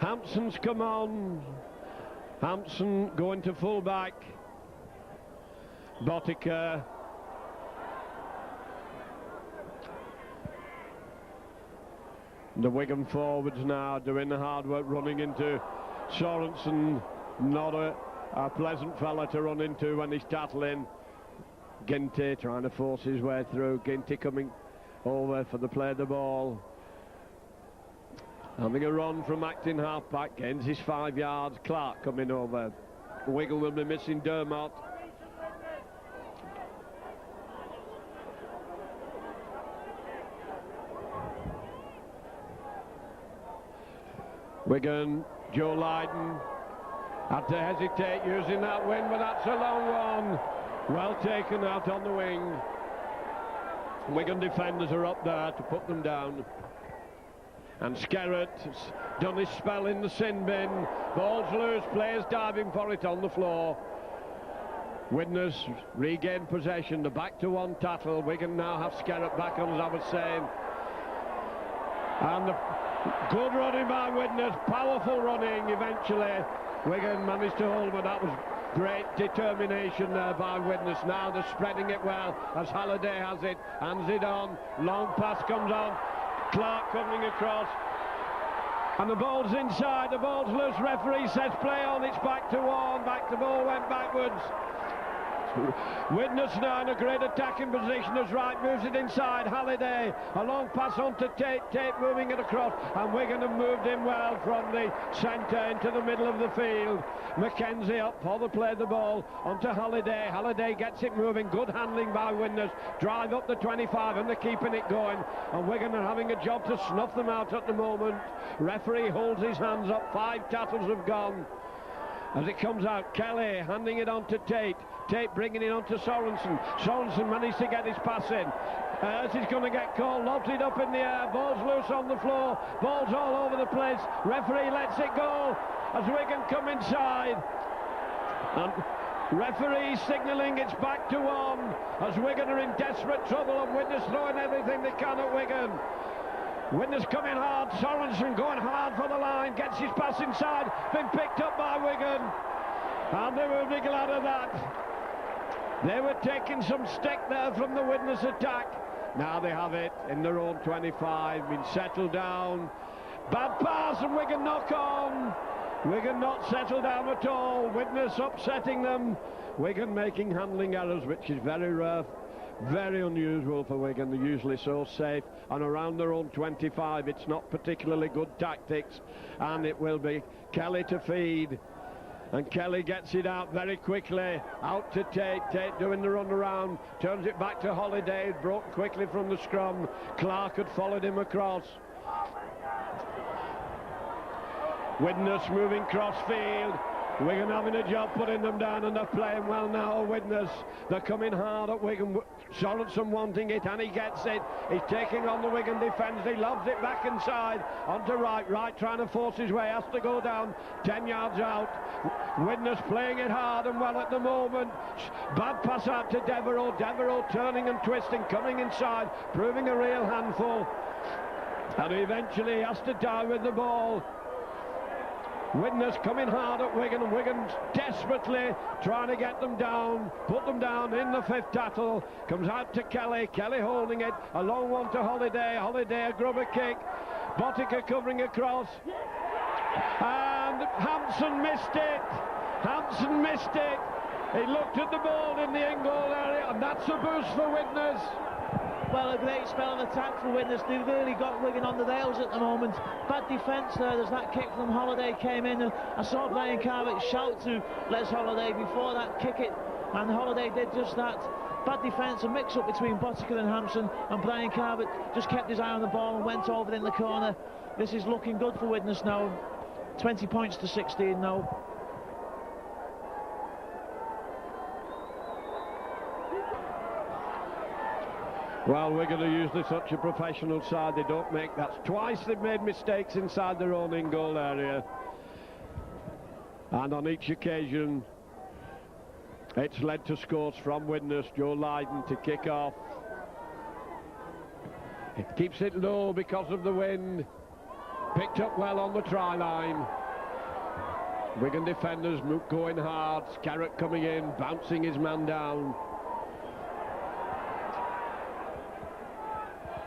Hampson's come on. Hampson going to full back. Botica. The Wigan forwards now doing the hard work, running into Sorensen. Not a pleasant fella to run into when he's tackling. Ginty trying to force his way through. Ginty coming over for the play of the ball. Having a run from acting half-back, gains his 5 yards. Clark coming over. Wigan will be missing Dermot. Wigan, Joe Lydon had to hesitate using that wing, but that's a long one. Well taken out on the wing. Wigan defenders are up there to put them down. And Skerritt's done his spell in the sin bin. Ball's loose, players diving for it on the floor. Widnes regain possession, the back to one tattle. Wigan now have Skerritt back on, as I was saying. And the good running by Widnes, powerful running eventually. Wigan managed to hold, but that was great determination there by Widnes. Now they're spreading it well as Halliday has it, hands it on, long pass comes on, Clark coming across, and the ball's inside, the ball's loose, referee says play on, it's back to one, back the ball went backwards. Widnes now in a great attacking position as Wright moves it inside. Halliday, a long pass on to Tate, Tate moving it across, and Wigan have moved in well from the centre into the middle of the field. Mackenzie up for the play of the ball onto Halliday. Halliday gets it moving, good handling by Widnes, drive up the 25 and they're keeping it going, and Wigan are having a job to snuff them out at the moment. Referee holds his hands up, 5 tackles have gone. As it comes out, Kelly handing it on to Tate. Tate bringing it on to Sorensen. Sorensen managed to get his pass in. As he's going to get called, lobs it up in the air. Ball's loose on the floor. Ball's all over the place. Referee lets it go as Wigan come inside. And referee signalling it's back to one as Wigan are in desperate trouble, and Widnes throwing everything they can at Wigan. Widnes coming hard, Sorensen going hard for the line, gets his pass inside, been picked up by Wigan, and they will be glad of that. They were taking some stick there from the Widnes attack. Now they have it in their own 25, been settled down. Bad pass and Wigan knock on. Wigan not settled down at all. Widnes upsetting them. Wigan making handling errors, which is very rare. Very unusual for Wigan. They're usually so safe, and around their own 25 it's not particularly good tactics, and it will be Kelly to feed, and Kelly gets it out very quickly out to Tate. Tate doing the run around, turns it back to Halliday, broke quickly from the scrum. Clark had followed him across. Widnes moving cross field. Wigan having a job putting them down, and they're playing well now. Widnes, they're coming hard at Wigan. Sorensen wanting it, and he gets it. He's taking on the Wigan defence. He lobs it back inside onto Wright. Wright trying to force his way, has to go down 10 yards out. Widnes playing it hard and well at the moment. Bad pass out to Devereux. Devereux turning and twisting, coming inside, proving a real handful, and eventually he has to die with the ball. Widnes coming hard at Wigan, and Wigan desperately trying to get them down, put them down in the 5th tattle. Comes out to Kelly, Kelly holding it, a long one to Halliday, Halliday a grubber kick, Botica covering across, and Hampson missed it, Hampson missed it. He looked at the ball in the in-goal area, and that's a boost for Widnes. Well, a great spell of attack for Widnes. They've really got Wigan on the rails at the moment. Bad defence there. There's that kick from Halliday came in, and I saw Brian Carvick shout to Les Halliday before that kick it, and Halliday did just that. Bad defence, a mix-up between Botica and Hampson, and Brian Carvick just kept his eye on the ball and went over in the corner. This is looking good for Widnes now. 20 points to 16 now. Well, we're going to use this such a professional side. They don't make that. Twice they've made mistakes inside their own in-goal area. And on each occasion, it's led to scores from Widnes. Joe Lydon to kick off. It keeps it low because of the wind. Picked up well on the try line. Wigan defenders going hard. Scarrett coming in, bouncing his man down.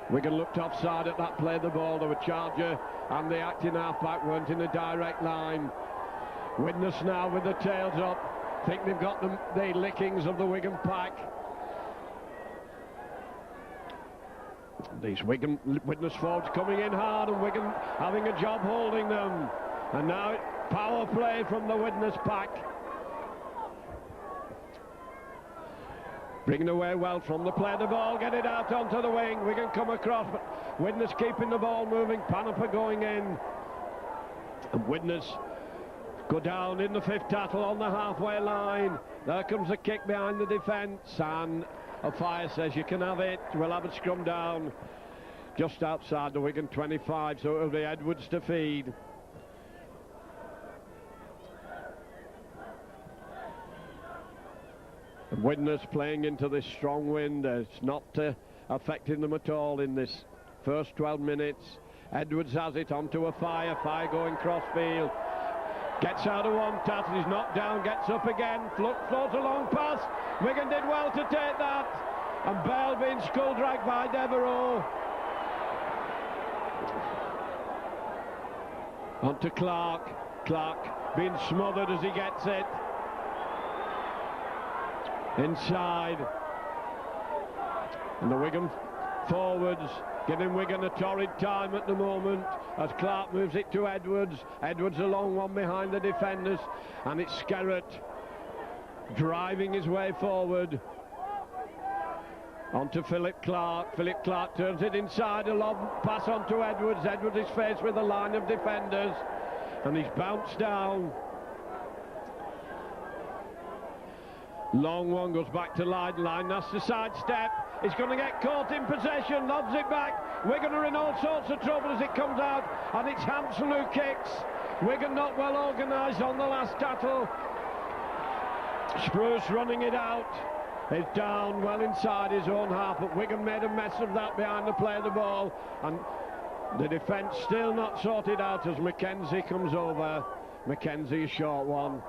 Wigan looked offside at that play of the ball. There were Charger and the acting half-back weren't in a direct line. Widnes now with the tails up. Think they've got the lickings of the Wigan pack. These Widnes forwards coming in hard and Wigan having a job holding them. And now power play from the Widnes pack. Bringing away well from the play of the ball, get it out onto the wing. Wigan come across, but Widnes keeping the ball moving. Panaper going in. And Widnes go down in the fifth tackle on the halfway line. There comes a kick behind the defence, and O'Fire says you can have it. We'll have a scrum down just outside the Wigan 25, so it'll be Edwards to feed. And Widnes playing into this strong wind. It's not affecting them at all in this first 12 minutes. Edwards has it onto O'Fire. Fire going crossfield. Gets out of one tackle, he's knocked down, gets up again, floats a long pass. Wigan did well to take that. And Bell being skull dragged by Devereux. Onto Clark. Clark being smothered as he gets it. Inside. And the Wigan forwards giving Wigan a torrid time at the moment as Clark moves it to Edwards. Edwards a long one behind the defenders, and it's Scarrett driving his way forward. Onto Philip Clark. Philip Clark turns it inside, a long pass onto Edwards. Edwards is faced with a line of defenders and he's bounced down. Long one goes back to Lydon. That's the sidestep. He's going to get caught in possession, lobs it back. Wigan are in all sorts of trouble as it comes out, and it's Hampson who kicks. Wigan not well organised on the last tackle. Spruce running it out. He's down well inside his own half, but Wigan made a mess of that behind the play of the ball, and the defence still not sorted out as Mackenzie comes over. Mackenzie a short one.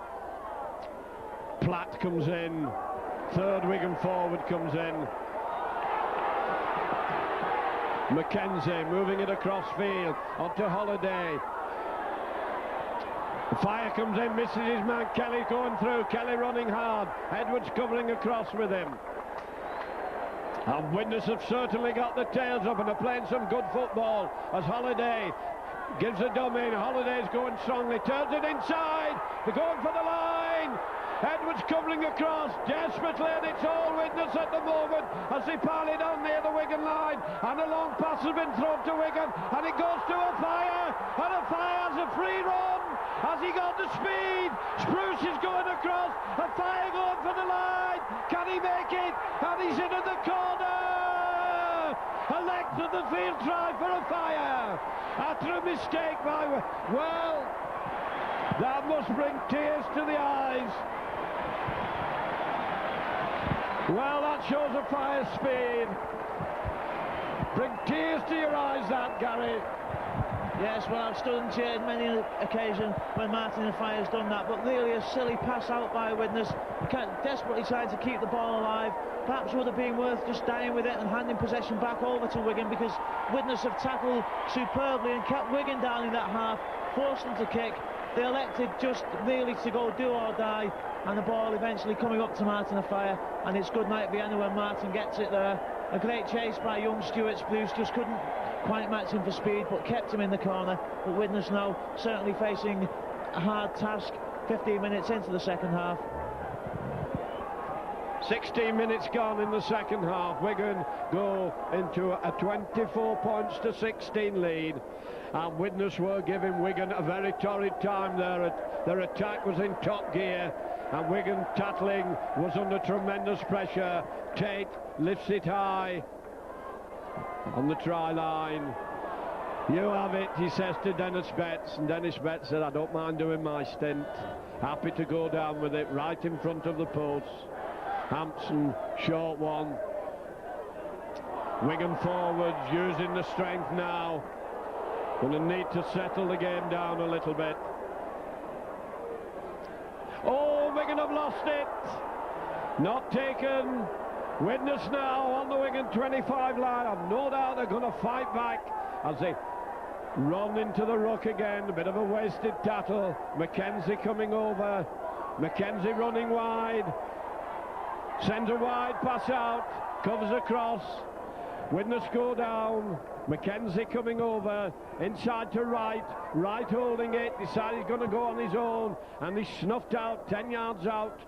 Platt comes in. Third Wigan forward comes in. Mackenzie moving it across field onto Holiday. Fire comes in, misses his man. Kelly going through. Kelly running hard. Edwards covering across with him. And Widnes have certainly got the tails up and are playing some good football as Holiday gives a dummy. Holiday's going strongly, turns it inside. They're going for the line. Edwards covering across desperately, and it's all Widnes at the moment as they pile it on near the Wigan line, and a long pass has been thrown to Wigan, and it goes to O'Fire, and O'Fire has a free run. Has he got the speed? Spruce is going across, O'Fire going for the line. Can he make it? And he's in at the corner. A length of the field try for O'Fire after a mistake by... Well, that must bring tears to the eyes. Well, that shows O'Fire's speed. Bring tears to your eyes, that, Gary. Yes, well, I've stood and cheered many occasions when Martin O'Fire's done that, but really a silly pass out by Widnes, desperately trying to keep the ball alive. Perhaps would have been worth just dying with it and handing possession back over to Wigan, because Widnes have tackled superbly and kept Wigan down in that half, forced them to kick. They elected just really to go do or die, and the ball eventually coming up to Martin O'Fire, and it's good night Vienna when Martin gets it there. A great chase by young Stuart Spruce, just couldn't quite match him for speed, but kept him in the corner. But Widnes now certainly facing a hard task 15 minutes into the second half. 16 minutes gone in the second half. Wigan go into a 24 points to 16 lead, and Widnes were giving Wigan a very torrid time there. Their attack was in top gear, and Wigan tackling was under tremendous pressure. Tate lifts it high. on the try line. You have it, he says to Dennis Betts, and Dennis Betts said, I don't mind doing my stint. Happy to go down with it, right in front of the post. Hampson, short one. Wigan forwards using the strength now. Going to need to settle the game down a little bit. Oh, Wigan have lost it. Not taken. Widnes now on the Wigan 25 line. I've no doubt they're going to fight back as they run into the ruck again. A bit of a wasted tackle. Mackenzie coming over. Mackenzie running wide. Sends a wide pass out. Covers across. Widnes go down. Mackenzie coming over. Inside to right. Right holding it. Decided he's going to go on his own. And he's snuffed out. 10 yards out.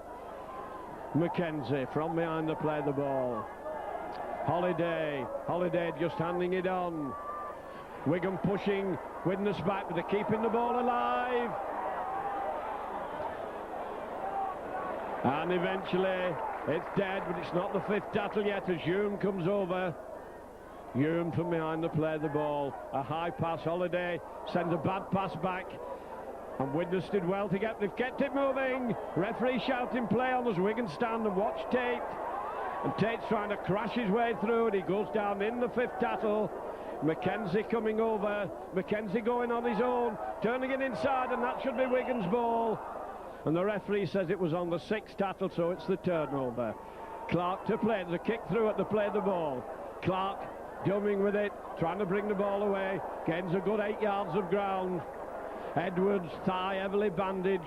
Mackenzie from behind to play the ball. Holiday just handing it on. Wigan pushing Widnes back, but they're keeping the ball alive. And eventually it's dead, but it's not the fifth tackle yet as Hume comes over. Hume from behind to play the ball. A high pass. Holiday sends a bad pass back. And Widnes did well to they've kept it moving. Referee shouting play on as Wigan stand and watch Tate. And Tate's trying to crash his way through and he goes down in the fifth tackle. Mackenzie coming over. Mackenzie going on his own, turning it inside, and that should be Wigan's ball. And the referee says it was on the sixth tackle, so it's the turnover. Clark to play. There's a kick through at the play of the ball. Clark dumbing with it, trying to bring the ball away. Gains a good 8 yards of ground. Edwards, thigh heavily bandaged,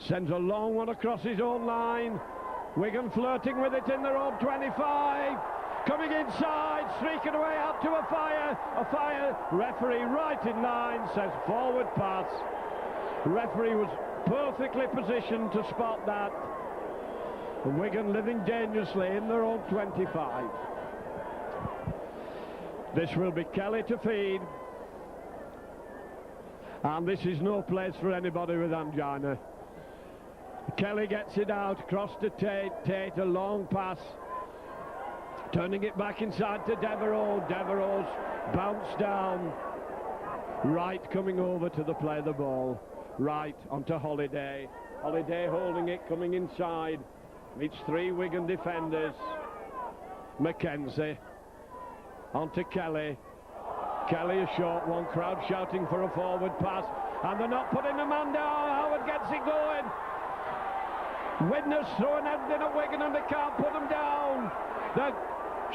sends a long one across his own line. Wigan flirting with it in their own 25. Coming inside, streaking away out to a fire. Referee right in line says forward pass. Referee was perfectly positioned to spot that. And Wigan living dangerously in their own 25. This will be Kelly to feed. And this is no place for anybody with angina. Kelly gets it out, across to Tate. Tate, a long pass. Turning it back inside to Devereux. Devereux's bounced down. Wright coming over to the play of the ball. Wright onto Holiday. Holiday holding it, coming inside. Meets 3 Wigan defenders. Mackenzie. Onto Kelly. Kelly a short one, crowd shouting for a forward pass, and they're not putting the man down. Howard gets it going. Widnes throwing everything at Wigan and they can't put them down. They're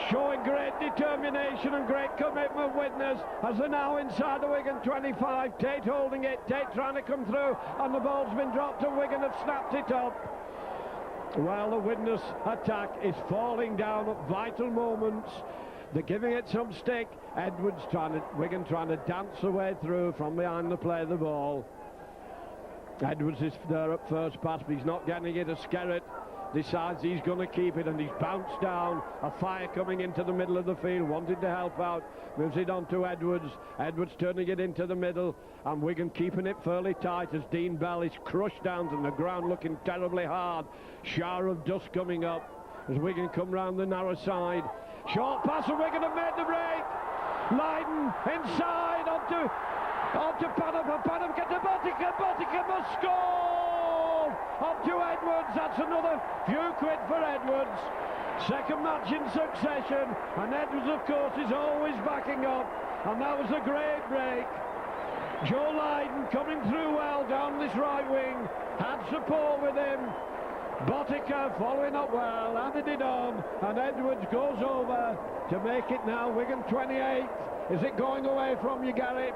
showing great determination and great commitment, Widnes, as they're now inside the Wigan 25. Tate holding it, Tate trying to come through, and the ball's been dropped and Wigan have snapped it up. Well, the Widnes attack is falling down at vital moments. They're giving it some stick. Edwards Wigan trying to dance their way through from behind the play of the ball. Edwards is there at first pass, but he's not getting it. Skerritt decides he's going to keep it, and he's bounced down. A fire coming into the middle of the field, wanted to help out. Moves it on to Edwards. Edwards turning it into the middle, and Wigan keeping it fairly tight as Dean Bell is crushed down to the ground, looking terribly hard. Shower of dust coming up as Wigan come round the narrow side. Short pass, and Wigan have made the break. Lydon inside onto Padham. Padham gets to Botica. Botica must score. Onto Edwards. That's another few quid for Edwards. Second match in succession, and Edwards, of course, is always backing up. And that was a great break. Joe Lydon coming through well down this right wing. Had support with him. Botica following up well, added it on, and Edwards goes over to make it now Wigan 28. Is it going away from you, Gary?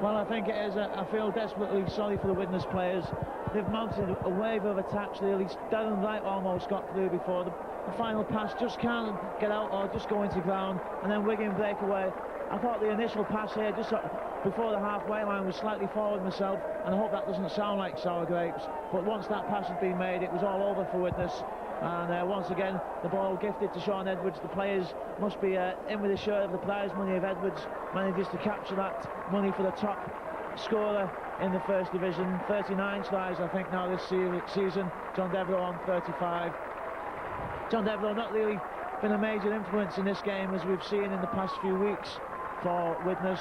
Well, I think it is. I feel desperately sorry for the Widnes players. They've mounted a wave of attacks. Darren Wright almost got through before the final pass just can't get out or just go into ground, and then Wigan break away. I thought the initial pass here just before the halfway line was slightly forward myself, and I hope that doesn't sound like sour grapes, but once that pass had been made, it was all over for Widnes. And once again, the ball gifted to Sean Edwards. The players must be in with a share of the prize money if Edwards manages to capture that money for the top scorer in the first division. 39 tries, I think, now this season. John Devereux on 35. John Devereux not really been a major influence in this game, as we've seen in the past few weeks for Widnes.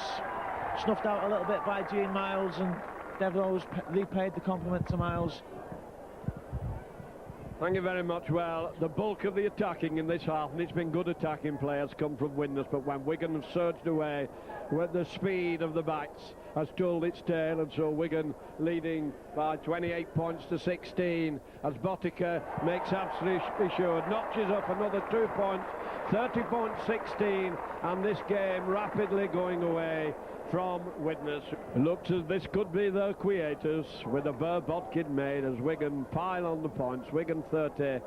Snuffed out a little bit by Gene Miles, and Devereux's repaid the compliment to Miles. Thank you very much. Well, the bulk of the attacking in this half, and it's been good attacking players, come from Widnes, but when Wigan have surged away, with the speed of the backs has told its tale, and so Wigan leading by 28 points to 16 as Botica makes absolutely sure, notches up another 2 points, 30 points 16, and this game rapidly going away from Widnes. Looks as this could be the creators with a Bodkin made as Wigan pile on the points. Wigan 30, and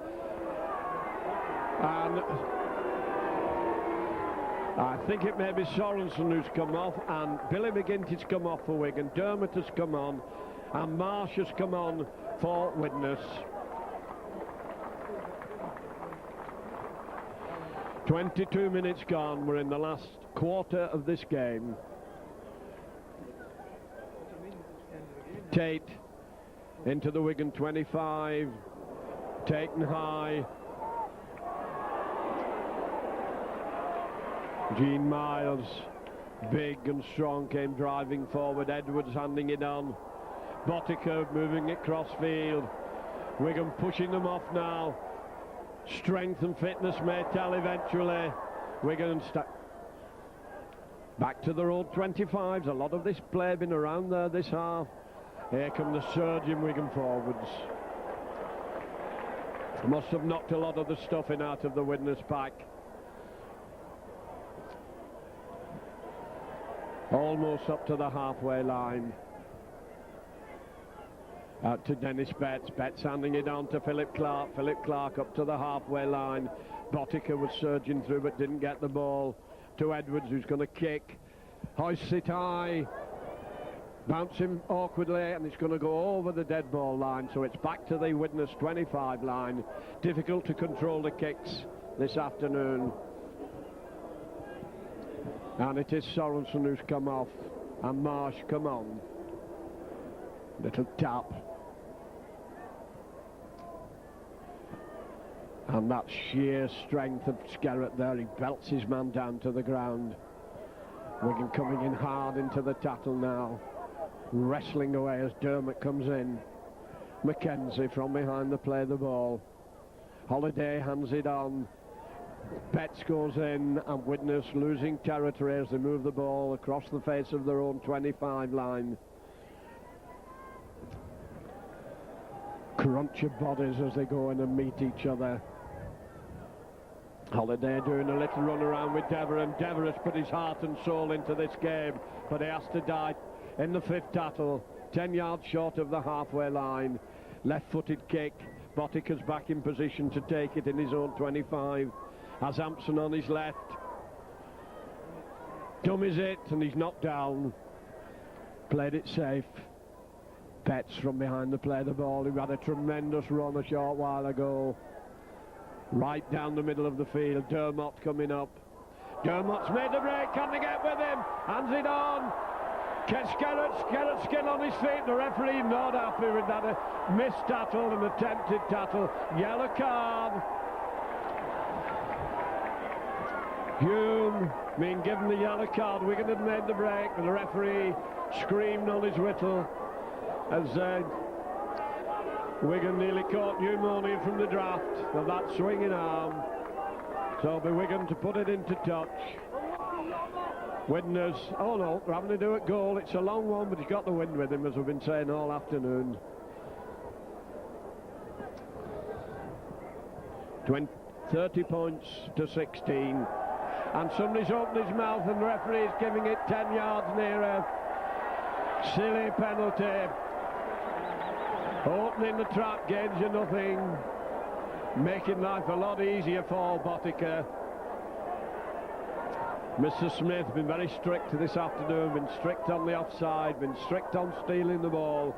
I think it may be Sorensen who's come off, and Billy McGinty's come off for Wigan. Dermot has come on, and Marsh has come on for Widnes. 22 minutes gone. We're in the last quarter of this game. Tate into the Wigan 25, taken high. Gene Miles, big and strong, came driving forward. Edwards handing it on. Botica moving it crossfield. Wigan pushing them off now. Strength and fitness may tell eventually. Wigan back to their old 25s. A lot of this play been around there this half. Here come the surging Wigan forwards. Must have knocked a lot of the stuffing out of the Widnes pack. Almost up to the halfway line. Out to Dennis Betts. Betts handing it on to Philip Clark. Philip Clark up to the halfway line. Botica was surging through but didn't get the ball. To Edwards, who's going to kick. Hoists it high. Bouncing awkwardly, and it's going to go over the dead ball line, so it's back to the Widnes 25 line. Difficult to control the kicks this afternoon. And it is Sorensen who's come off, and Marsh come on. Little tap. And that sheer strength of Skerrett there, he belts his man down to the ground. Wigan coming in hard into the tattle now. Wrestling away as Dermot comes in. Mackenzie from behind the play the ball. Holiday hands it on. Betts goes in, and Widnes losing territory as they move the ball across the face of their own 25 line. Crunch of bodies as they go in and meet each other. Holiday doing a little run around with Devereux, and Devereux has put his heart and soul into this game, but he has to die in the fifth tattle, 10 yards short of the halfway line. Left-footed kick. Botica's back in position to take it in his own 25. Has Hampson on his left. Dummies it, and he's knocked down. Played it safe. Betts from behind the play the ball, who had a tremendous run a short while ago. Right down the middle of the field. Dermot coming up. Dermot's made the break. Can they get with him? Hands it on. Skerrett's still on his feet. The referee not happy with that. A missed tattle, an attempted tattle. Yellow card. Hume being given the yellow card. Wigan had made the break, but the referee screamed on his whistle as Wigan nearly caught pneumonia from the draft of that swinging arm. So it'll be Wigan to put it into touch. Widnes, oh no, they're having to do it goal. It's a long one, but he's got the wind with him, as we've been saying all afternoon. 30 points to 16. And somebody's opened his mouth, and the referee is giving it 10 yards nearer. Silly penalty. Opening the trap gains you nothing. Making life a lot easier for Botica. Mr. Smith been very strict this afternoon, been strict on the offside, been strict on stealing the ball,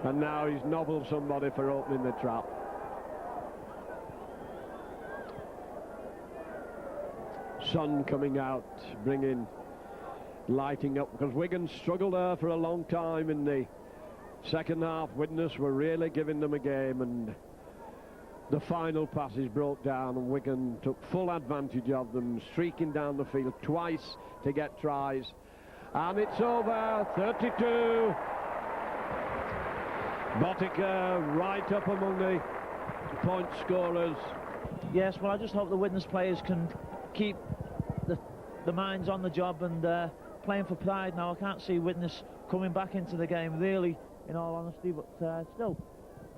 and now he's nobbled somebody for opening the trap. Sun coming out, lighting up, because Wigan struggled there for a long time in the second half. Widnes were really giving them a game, and The final passes broke down and Wigan took full advantage of them, streaking down the field twice to get tries. And it's over, 32. Bottica right up among the point scorers. Yes, well, I just hope the Widnes players can keep the minds on the job and playing for pride now. I can't see Widnes coming back into the game, really, in all honesty, but still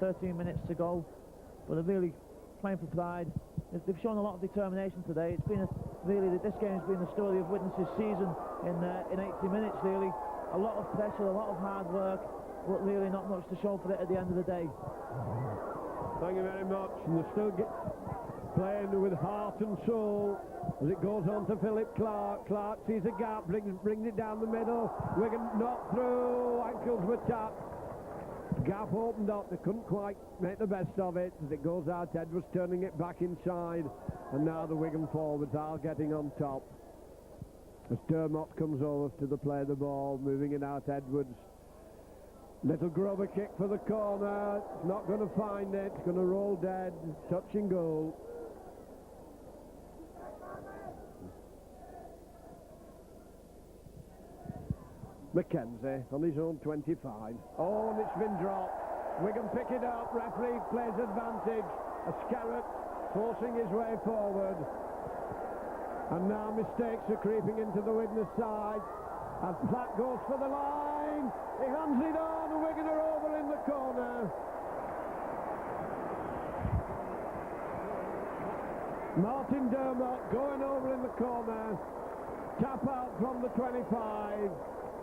13 minutes to go. But they're really playing for pride. They've shown a lot of determination today. It's been this game's been the story of Widnes' season in 80 minutes, really. A lot of pressure, a lot of hard work, but really not much to show for it at the end of the day. Thank you very much. And they're still playing with heart and soul as it goes on to Philip Clark. Clark sees a gap, brings it down the middle. Wigan not through, ankles were tapped. Gap opened up, they couldn't quite make the best of it. As it goes out, Edwards turning it back inside, and now the Wigan forwards are getting on top. As Dermott comes over to the play the ball, moving it out, Edwards. Little grubber kick for the corner, it's not going to find it, it's going to roll dead, touch and goal. Mackenzie on his own 25. Oh, and it's been dropped. Wigan pick it up, referee plays advantage. A Scarrett forcing his way forward. And now mistakes are creeping into the Widnes side. As Platt goes for the line, he hands it on, and Wigan are over in the corner. Martin Dermott going over in the corner. Tap out from the 25.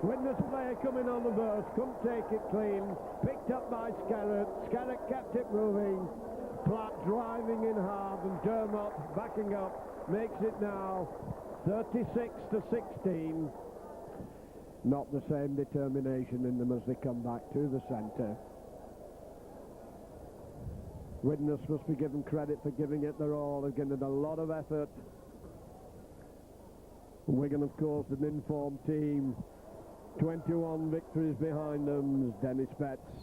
Widnes player coming on the burst, couldn't take it clean, picked up by Scarrett. Scarrett kept it moving. Platt driving in hard, and Dermott backing up, makes it now 36 to 16. Not the same determination in them as they come back to the centre. Widnes must be given credit for giving it their all. They've given it a lot of effort. Wigan, of course, an informed team. 21 victories behind them as Dennis Betts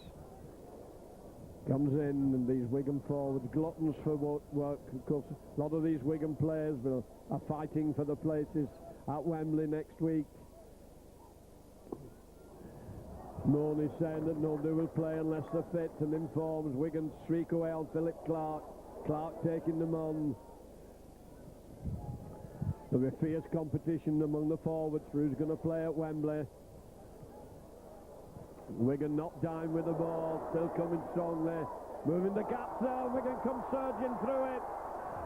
comes in, and these Wigan forwards, gluttons for work. Of course, a lot of these Wigan players are fighting for the places at Wembley next week. Mooney saying that nobody will play unless they're fit and informs. Wigan streak away on Philip Clark. Clark taking them on. There'll be fierce competition among the forwards for who's going to play at Wembley. Wigan not down with the ball, still coming strongly, moving the gaps there. Wigan come surging through it,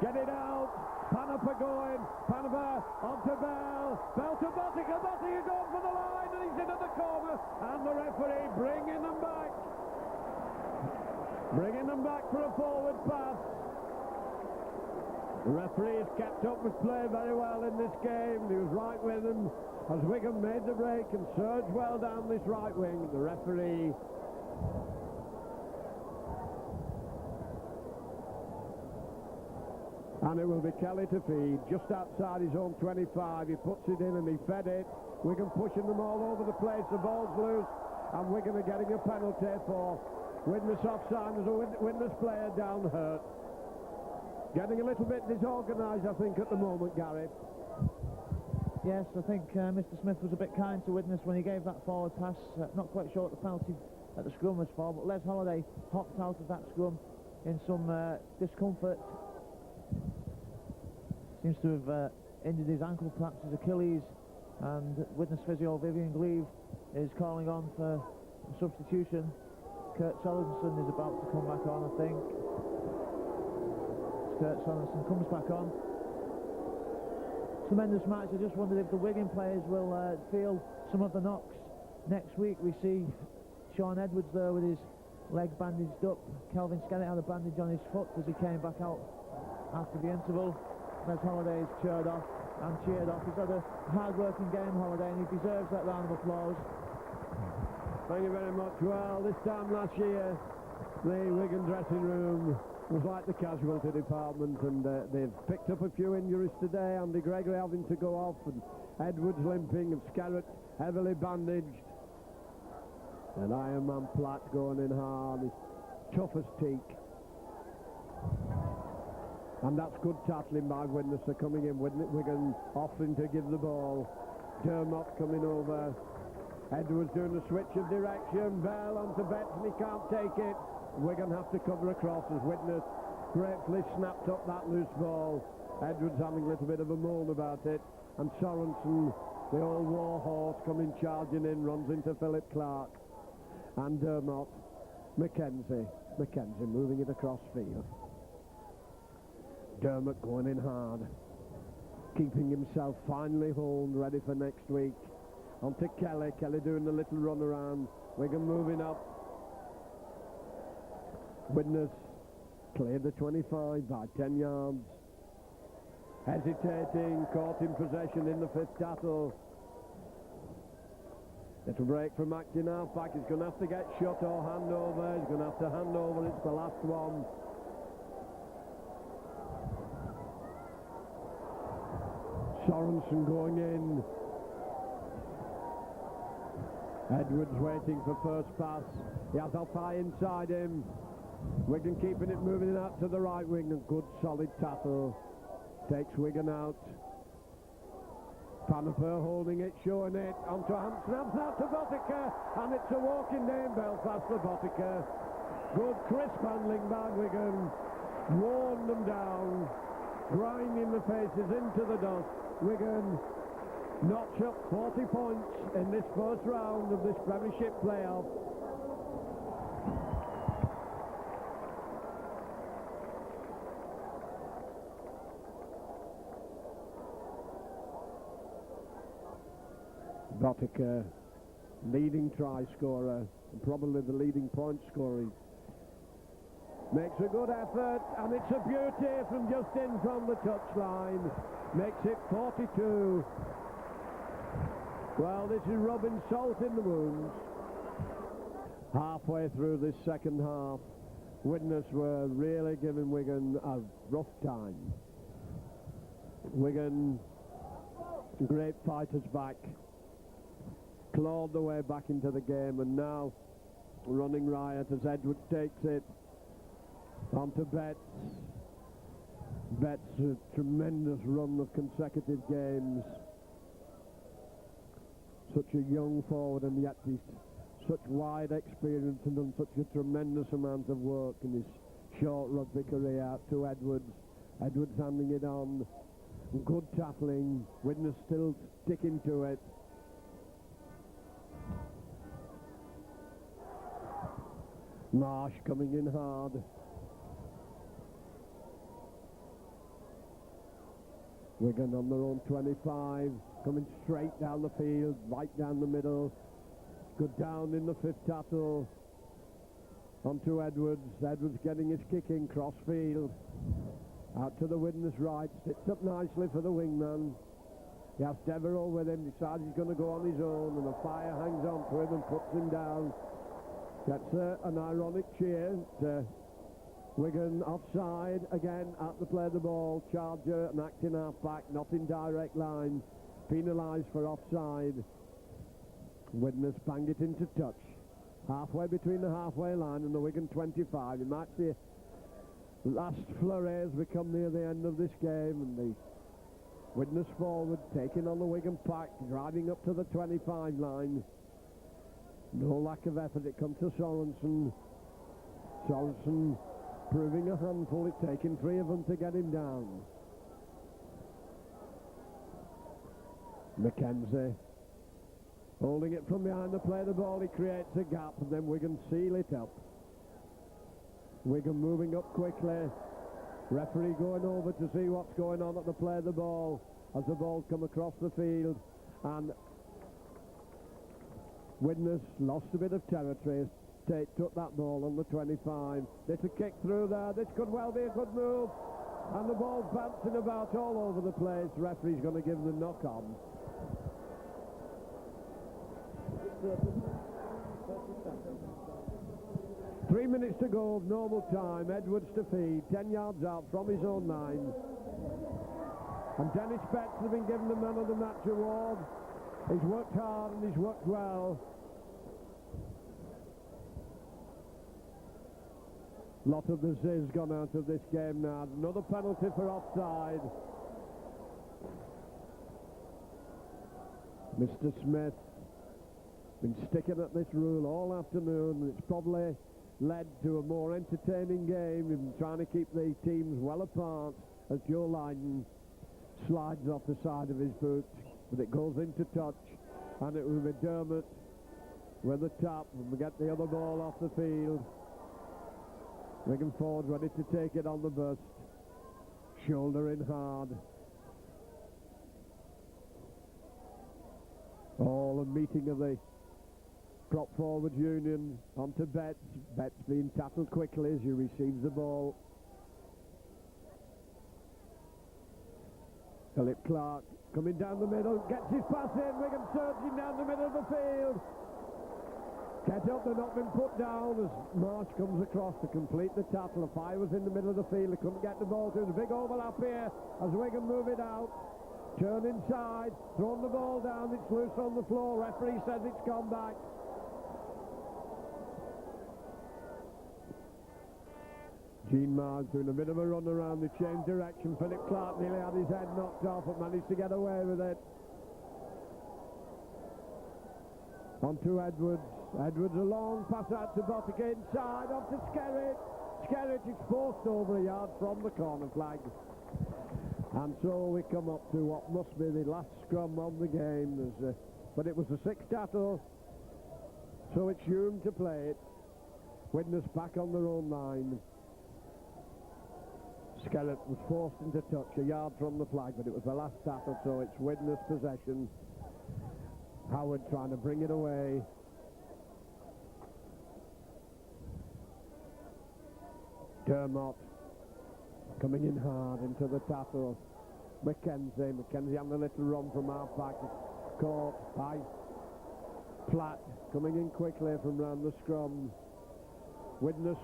get it out. Panapa going, Panapa onto Bell to Bottica, Bottica going for the line, and he's into the corner, and the referee bringing them back for a forward pass. The referee has kept up with play very well in this game. He was right with them as Wigan made the break and surged well down this right wing. The referee and it will be Kelly to feed just outside his own 25. He puts it in and he fed it. Wigan pushing them all over the place. The ball's loose and Wigan are getting a penalty for Widnes offside. There's a Widnes player down hurt. Getting a little bit disorganised, I think, at the moment, Gary. Yes, I think Mr. Smith was a bit kind to Widnes when he gave that forward pass. Not quite sure what the penalty at the scrum was for, but Les Holliday hopped out of that scrum in some discomfort. Seems to have injured his ankle, perhaps his Achilles, and Widnes physio Vivian Gleave is calling on for a substitution. Kurt Sorensen is about to come back on, I think. Kurt Sorensen comes back on. Tremendous match. I just wondered if the Wigan players will feel some of the knocks. Next week we see Sean Edwards there with his leg bandaged up. Kelvin Scarrett had a bandage on his foot as he came back out after the interval. Les Holliday is cheered off. He's had a hard-working game, Holliday, and he deserves that round of applause. Thank you very much. Well, this time last year the Wigan dressing room was like the casualty department, and they've picked up a few injuries today. Andy Gregory having to go off, and Edwards limping, and Scarrett heavily bandaged, and Ironman Platt going in hard, he's tough as teak. And that's good tackling by Widnes. They're coming in. Wigan offering to give the ball. Dermot coming over. Edwards doing a switch of direction. Bell onto Betts and he can't take it. Wigan have to cover across as Widnes gratefully snapped up that loose ball. Edwards having a little bit of a moan about it. And Sorensen, the old war horse, coming charging in, runs into Philip Clark. And Dermot. Mackenzie moving it across field. Dermot going in hard, keeping himself finally honed, ready for next week. On to Kelly doing the little run around. Wigan moving up. Widnes cleared the 25 by 10 yards. Hesitating, caught in possession in the fifth tackle. Little break from acting half-back. He's going to have to get shot or hand over. He's going to have to hand over. It's the last one. Sorensen going in. Edwards waiting for first pass. He has Alfai inside him. Wigan keeping it moving out to the right wing. A good solid tackle. Takes Wigan out. Panaper holding it, showing it onto Hampson. Hampson out to Botica, and it's a walking name, Belfast for Botica. Good crisp handling by Wigan. Worn them down, grinding the faces into the dust. Wigan notch up 40 points in this first round of this Premiership playoff. Botica, leading try scorer, and probably the leading point scorer. Makes a good effort, and it's a beauty from just in from the touchline. Makes it 42. Well, this is rubbing salt in the wounds. Halfway through this second half, Widnes were really giving Wigan a rough time. Wigan, great fighters back, clawed their way back into the game, and now running riot as Edwards takes it onto Betts. Betts, a tremendous run of consecutive games. Such a young forward, and yet he's such wide experience and done such a tremendous amount of work in his short rugby career. To Edwards. Edwards handing it on. Good tackling. Widnes still sticking to it. Marsh coming in hard. Wigan on their own 25, coming straight down the field, right down the middle. Good down in the fifth tackle. Onto Edwards. Edwards getting his kick in, cross field. Out to the Widnes right, sits up nicely for the wingman. He has Devereux with him, decides he's going to go on his own, and the fire hangs on to him and puts him down. Gets an ironic cheer. Wigan offside again at the play of the ball. Charger, an acting half-back, not in direct line. Penalised for offside. Widnes bang it into touch. Halfway between the halfway line and the Wigan 25. You might see last flurry as we come near the end of this game, and the Widnes forward taking on the Wigan pack, driving up to the 25 line. No lack of effort. It comes to Sorensen. Sorensen proving a handful. It's taken three of them to get him down. Mackenzie holding it from behind the play of the ball. He creates a gap, and then Wigan seal it up. Wigan moving up quickly. Referee going over to see what's going on at the play of the ball as the ball come across the field, and Widnes lost a bit of territory. Tate took that ball on the 25. There's a kick through there. This could well be a good move. And the ball's bouncing about all over the place. Referee's going to give the knock on. Three minutes to go of normal time. Edwards to feed. 10 yards out from his own 9. And Dennis Betts has been given the man of the match award. He's worked hard and he's worked well. Lot of the zizz gone out of this game now. Another penalty for offside. Mr. Smith been sticking at this rule all afternoon. It's probably led to a more entertaining game in trying to keep the teams well apart as Joe Lydon slides off the side of his boot, but it goes into touch, and it will be Dermot with the tap, and we get the other ball off the field. Wigan forward ready to take it on the burst, shoulder in hard. All a meeting of the prop forward union onto Betts. Betts being tackled quickly as he receives the ball. Philip Clark coming down the middle, gets his pass in. Wigan surging down the middle of the field. Get up, they're not been put down as Marsh comes across to complete the tackle. The fire was in the middle of the field, they couldn't get the ball to. There's a big overlap here as Wigan move it out. Turn inside, thrown the ball down, it's loose on the floor. Referee says it's gone back. Gene Mars doing a bit of a run around the change direction. Philip Clark nearly had his head knocked off but managed to get away with it. On to Edwards. Edwards a long pass out to Bottic inside, off to Skerritt. Skerritt is forced over a yard from the corner flag. And so we come up to what must be the last scrum of the game. But it was a sixth tackle, so it's Hume to play it. Widnes back on their own line. Skerritt was forced into touch a yard from the flag, but it was the last tackle, so it's Widnes possession. Howard trying to bring it away. Dermot coming in hard into the tackle. Mackenzie having a little run from half back. Caught by Platt coming in quickly from round the scrum. Widnes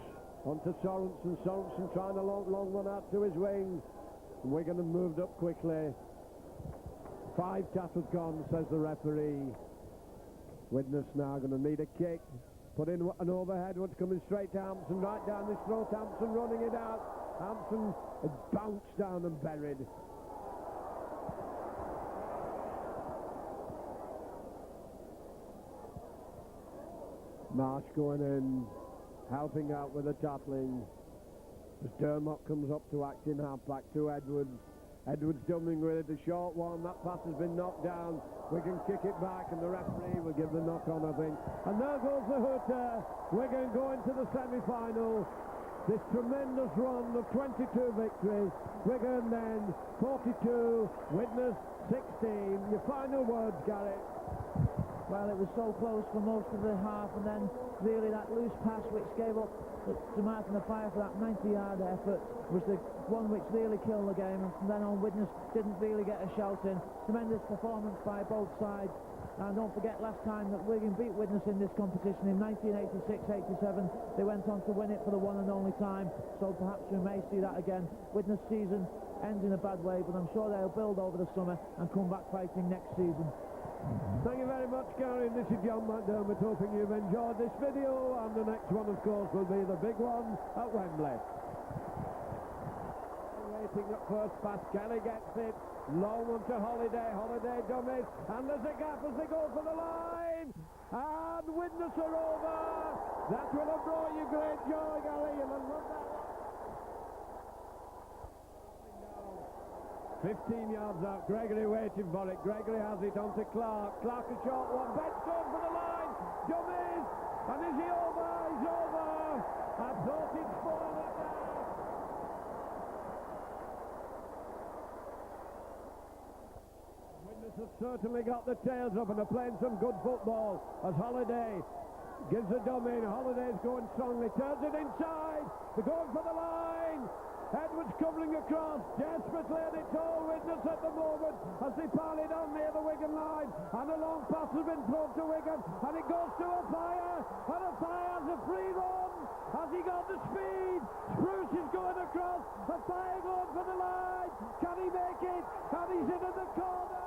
onto Sorensen. Sorensen trying a long one out to his wing. And Wigan have moved up quickly. 5 tackles gone, says the referee. Widnes now going to need a kick. Put in an overhead one coming straight to Hampson, right down his throat. Hampson running it out. Hampson had bounced down and buried. Marsh going in, helping out with the tackling. As Dermot comes up to act in half-back to Edwards. Edwards jumping with it, a short one. That pass has been knocked down. Wigan kick it back and the referee will give the knock on, I think. And there goes the hooter. Wigan going to the semi-final. This tremendous run of 22 victories. Wigan then 42, Widnes 16. Your final words, Gary? Well, it was so close for most of the half, and then really that loose pass which gave up to Martin the Fire for that 90-yard effort was the one which really killed the game, and from then on Widnes didn't really get a shout in. Tremendous performance by both sides, and don't forget last time that Wigan beat Widnes in this competition in 1986-87. They went on to win it for the one and only time, so perhaps we may see that again. Widnes' season ends in a bad way, but I'm sure they'll build over the summer and come back fighting next season. Thank you very much, Gary. This is John McDermott, hoping you've enjoyed this video, and the next one, of course, will be the big one at Wembley. Waiting at first pass, Kelly gets it, long one to Holiday, Holiday dummies, and there's a gap as they go for the line, and Widnes are over. That will have brought you great joy, Gary. You'll have loved that one. 15 yards out, Gregory waiting for it. Gregory has it onto Clark. Clark a short one. Betts going for the line. Dummies. And is he over? He's over. I thought he'd spoil it there. Widnes have certainly got the tails up and are playing some good football as Holiday gives a dummy. Holiday's going strongly. Turns it inside. They're going for the line. Edwards covering across desperately, and it's all Widnes at the moment as they pile it on near the Wigan line, and a long pass has been thrown to Wigan, and it goes to a fire, and a fire has a free run. Has he got the speed? Spruce is going across, a fire going for the line. Can he make it? And he's into the corner.